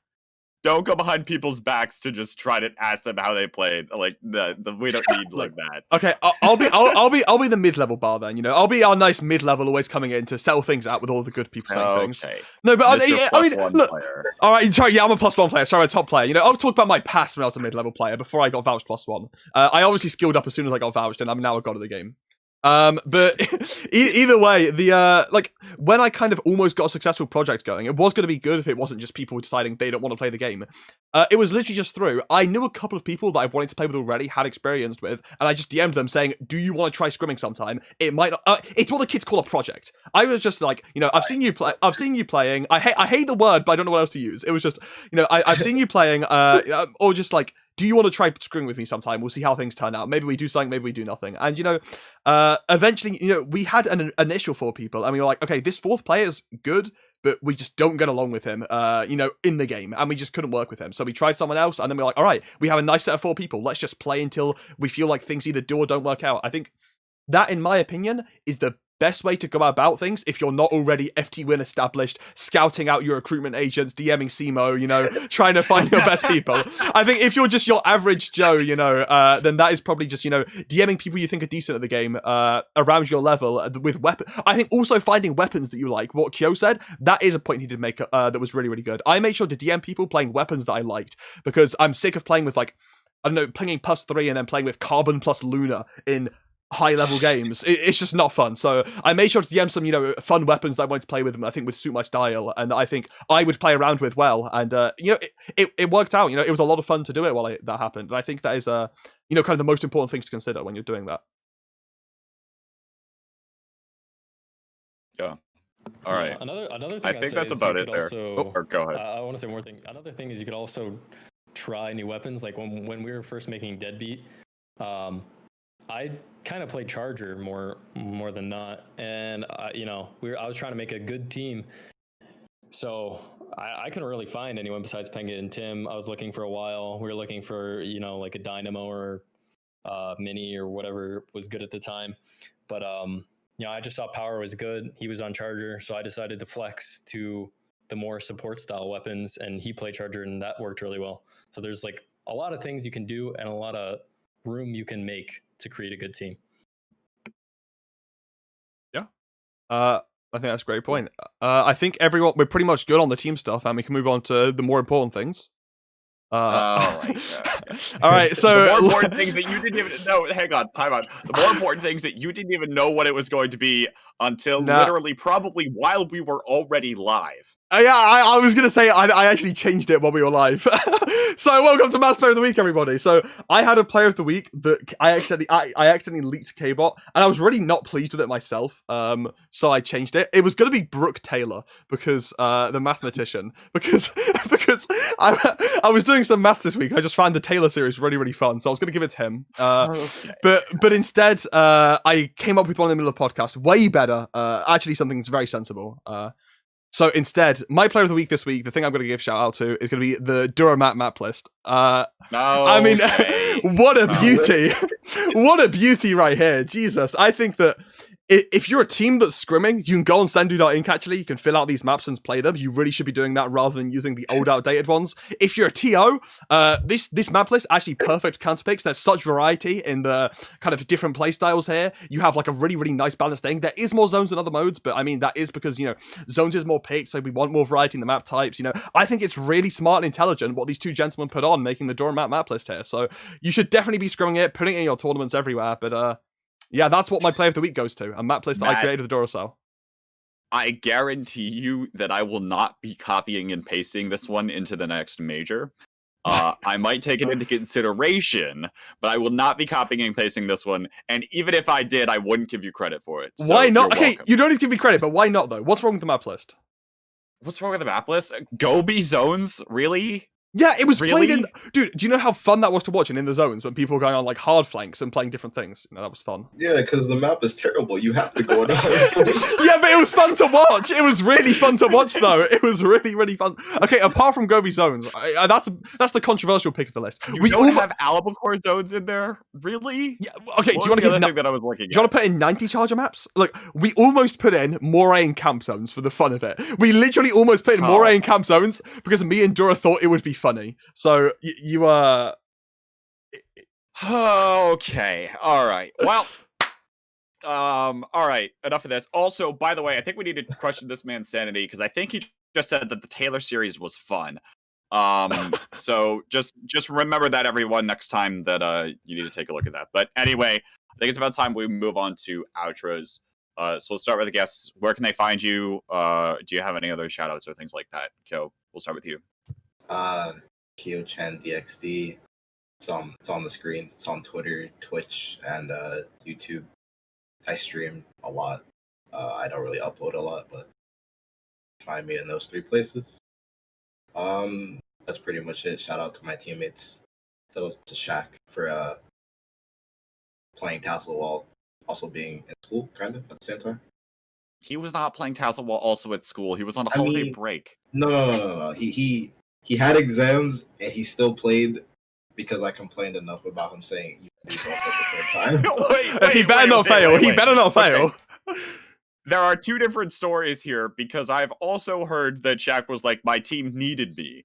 Don't go behind people's backs to just try to ask them how they played. Like we don't need like that. Okay, I'll be the mid-level bar then. I'll be our nice mid-level, always coming in to settle things out with all the good people saying things. No, but I mean, look. Player. All right, sorry, yeah, I'm a +1 player. Sorry, I'm a top player. I'll talk about my past when I was a mid-level player before I got vouched +1. I obviously skilled up as soon as I got vouched, and I'm now a god of the game. But either way, the like when I kind of almost got a successful project going, it was going to be good if it wasn't just people deciding they don't want to play the game. It was literally just through. I knew a couple of people that I wanted to play with already, had experience with, and I just DM'd them saying, "Do you want to try scrimming sometime? It might not." It's what the kids call a project. I was just like, I've seen you play. I've seen you playing. I hate the word, but I don't know what else to use. It was just, I've seen you playing, or just like, do you want to try scrimming with me sometime? We'll see how things turn out. Maybe we do something, maybe we do nothing. And, eventually, we had an initial 4 people, and we were like, okay, this 4th player is good, but we just don't get along with him, in the game, and we just couldn't work with him. So we tried someone else, and then we're like, all right, we have a nice set of 4 people. Let's just play until we feel like things either do or don't work out. I think that, in my opinion, is the best way to go about things if you're not already FT win established, scouting out your recruitment agents, DMing SEMO, trying to find your best people. I think if you're just your average Joe, then that is probably just, DMing people you think are decent at the game, around your level with weapon. I think also finding weapons that you like. What Kyo said, that is a point he did make that was really, really good. I made sure to DM people playing weapons that I liked because I'm sick of playing with playing +3 and then playing with Carbon plus Luna in high-level games. It's just not fun. So I made sure to DM some, fun weapons that I wanted to play with them. I think would suit my style, and I think I would play around with well. And it worked out. It was a lot of fun to do it while that happened. And I think that is kind of the most important things to consider when you're doing that. Yeah. All right. Another thing I think that's about it there. Also, Or go ahead. I want to say one more thing. Another thing is you could also try new weapons. Like when we were first making Deadbeat, I kind of played Charger more than not, and I was trying to make a good team, so I couldn't really find anyone besides Penga and Tim. I was looking for a while. We were looking for like a Dynamo or Mini or whatever was good at the time, but I just saw Power was good. He was on Charger, so I decided to flex to the more support style weapons, and he played Charger, and that worked really well. So there's like a lot of things you can do and a lot of room you can make to create a good team. Yeah. I think that's a great point. I think we're pretty much good on the team stuff, and we can move on to the more important things. All right. All right, so the more important things that you didn't even know. Hang on, time out. The more important things that you didn't even know what it was going to be until literally probably while we were already live. Yeah, I was gonna say I actually changed it while we were live. So welcome to Mass Player of the Week, everybody. So I had a Player of the Week that I accidentally leaked Kbot, and I was really not pleased with it myself. So I changed it. It was gonna be Brooke Taylor because the mathematician because I was doing some maths this week. I just found the Taylor series really, really fun, so I was gonna give it to him. Okay. But instead, I came up with one in the middle of the podcast, way better. Actually, something that's very sensible. So instead, my Player of the Week this week, the thing I'm going to give shout out to is going to be the Duramat map list. I mean, what a beauty. What a beauty right here. Jesus. I think that if you're a team that's scrimming, you can go on sendu.inc actually. You can fill out these maps and play them. You really should be doing that rather than using the old outdated ones. If you're a TO, this map list actually perfect counter picks. There's such variety in the kind of different play styles here. You have like a really, really nice balanced thing. There is more zones than other modes, but I mean, that is because, zones is more picked, so we want more variety in the map types. I think it's really smart and intelligent what these two gentlemen put on making the Duramat map list here. So you should definitely be scrimming it, putting it in your tournaments everywhere, but yeah, that's what my Player of the Week goes to. A map list that I created with the Duracell. I guarantee you that I will not be copying and pasting this one into the next major. I might take it into consideration, but I will not be copying and pasting this one. And even if I did, I wouldn't give you credit for it. So why not? Okay, welcome. you don't need to give me credit, but why not though? What's wrong with the map list? What's wrong with the map list? Gobi zones? Really? Yeah, it was Really? played in... Dude, do you know how fun that was to watch in the zones when people were going on like hard flanks and playing different things? That was fun. Yeah, because the map is terrible. You have to go down. Yeah, but it was fun to watch. It was really fun to watch, though. It was really, really fun. Okay, apart from Gobi zones, that's the controversial pick of the list. We don't have albacore zones in there? Really? Yeah, okay, What do you want to thing that I was looking at? Do you want to put in 90 charger maps? Look, we almost put in Moray and camp zones for the fun of it. We literally almost put in Moray and camp zones because me and Dura thought it would be funny. So you okay, all right. Well, all right. Enough of this. Also, by the way, I think we need to question this man's sanity because I think he just said that the Taylor series was fun. So just remember that, everyone, next time that you need to take a look at that. But anyway, think it's about time we move on to outros. So we'll start with the guests. Where can they find you? Do you have any other shout outs or things like that? Kyo, we'll start with you. KyoChan DXD. It's on the screen. It's on Twitter, Twitch, and YouTube. I stream a lot. I don't really upload a lot, but find me in those 3 places. That's pretty much it. Shout out to my teammates. So to Shaq for playing TASL while also being in school, kind of at the same time. He was not playing TASL while also at school. He was on a holiday break. No. He had exams and he still played because I complained enough about him saying you do both at the same time. He better not fail. He better not fail. There are 2 different stories here because I've also heard that Shaq was like, my team needed me.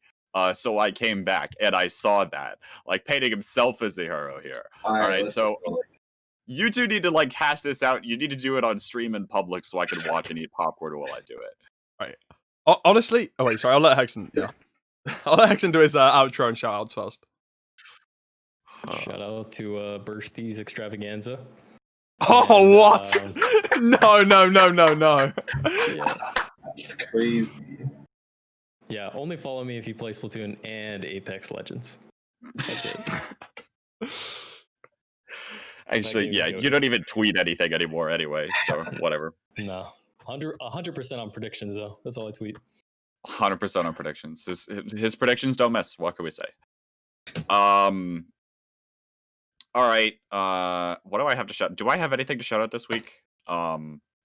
So I came back and I saw that, like painting himself as the hero here. All right, so you 2 need to like hash this out. You need to do it on stream in public so I can watch and eat popcorn while I do it. All right. Honestly, oh wait, sorry. I'll let Hexen. Yeah, I'll let Hexen do his outro and shout outs first. Shout out to Bursty's Extravaganza. Oh, And, what? No. Yeah. It's crazy. Yeah, only follow me if you play Splatoon and Apex Legends. That's it. Actually, yeah, you don't even tweet anything anymore anyway, so whatever. No. 100% on predictions, though. That's all I tweet. 100% on predictions. His predictions don't miss. What can we say? All right. What do I have to shout? Do I have anything to shout out this week?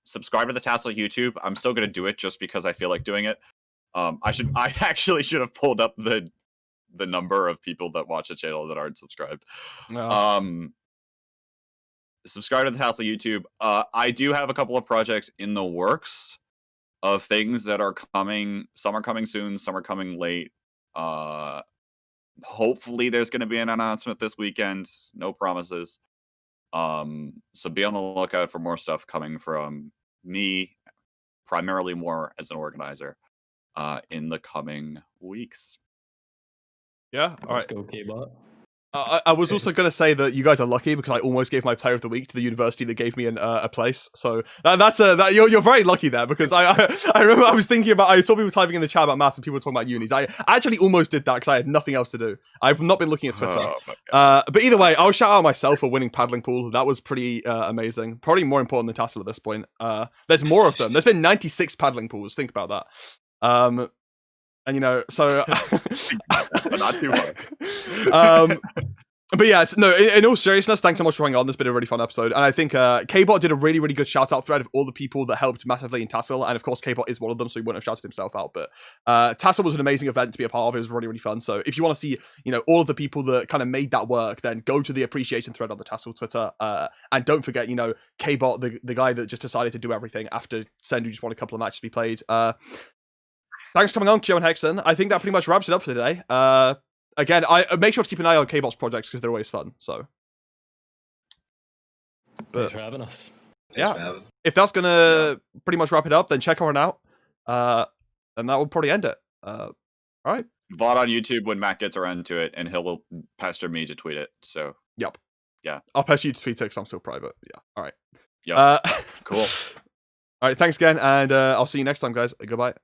Subscribe to the TASL YouTube. I'm still gonna do it just because I feel like doing it. I actually should have pulled up the number of people that watch the channel that aren't subscribed. No. Subscribe to the TASL YouTube. I do have a couple of projects in the works of things that are coming. Some are coming soon, some are coming late. Hopefully there's going to be an announcement this weekend. No promises. So be on the lookout for more stuff coming from me, primarily more as an organizer, in the coming weeks. Yeah. All Let's right. go, Kbot. I was also going to say that you guys are lucky because I almost gave my player of the week to the university that gave me a place. So you're very lucky there because I remember I was thinking about, I saw people typing in the chat about maths and people were talking about unis. I actually almost did that because I had nothing else to do. I've not been looking at Twitter. But either way, I'll shout out myself for winning paddling pool. That was pretty amazing. Probably more important than TASL at this point. There's more of them. There's been 96 paddling pools. Think about that. And you know, so but not too hard. But yeah, no, in all seriousness, thanks so much for hanging on. This has been a really fun episode. And I think Kbot did a really, really good shout out thread of all the people that helped massively in TASL. And of course, Kbot is one of them, so he wouldn't have shouted himself out. But TASL was an amazing event to be a part of. It was really, really fun. So if you want to see, you know, all of the people that kind of made that work, then go to the appreciation thread on the TASL Twitter. And don't forget, you know, Kbot, the guy that just decided to do everything after Sendu just won a couple of matches to be played. Thanks for coming on, Kyo and Hexen. I think that pretty much wraps it up for today. Again, I make sure to keep an eye on Kbot's projects because they're always fun. So, Thanks for having us. Yeah, if that's gonna pretty much wrap it up, then check everyone out, and that will probably end it. All right. VOD on YouTube when Matt gets around to it, and he'll pester me to tweet it. So, yep. Yeah. I'll pester you to tweet it because I'm still private. Yeah. All right. Yeah. Cool. All right. Thanks again, and I'll see you next time, guys. Goodbye.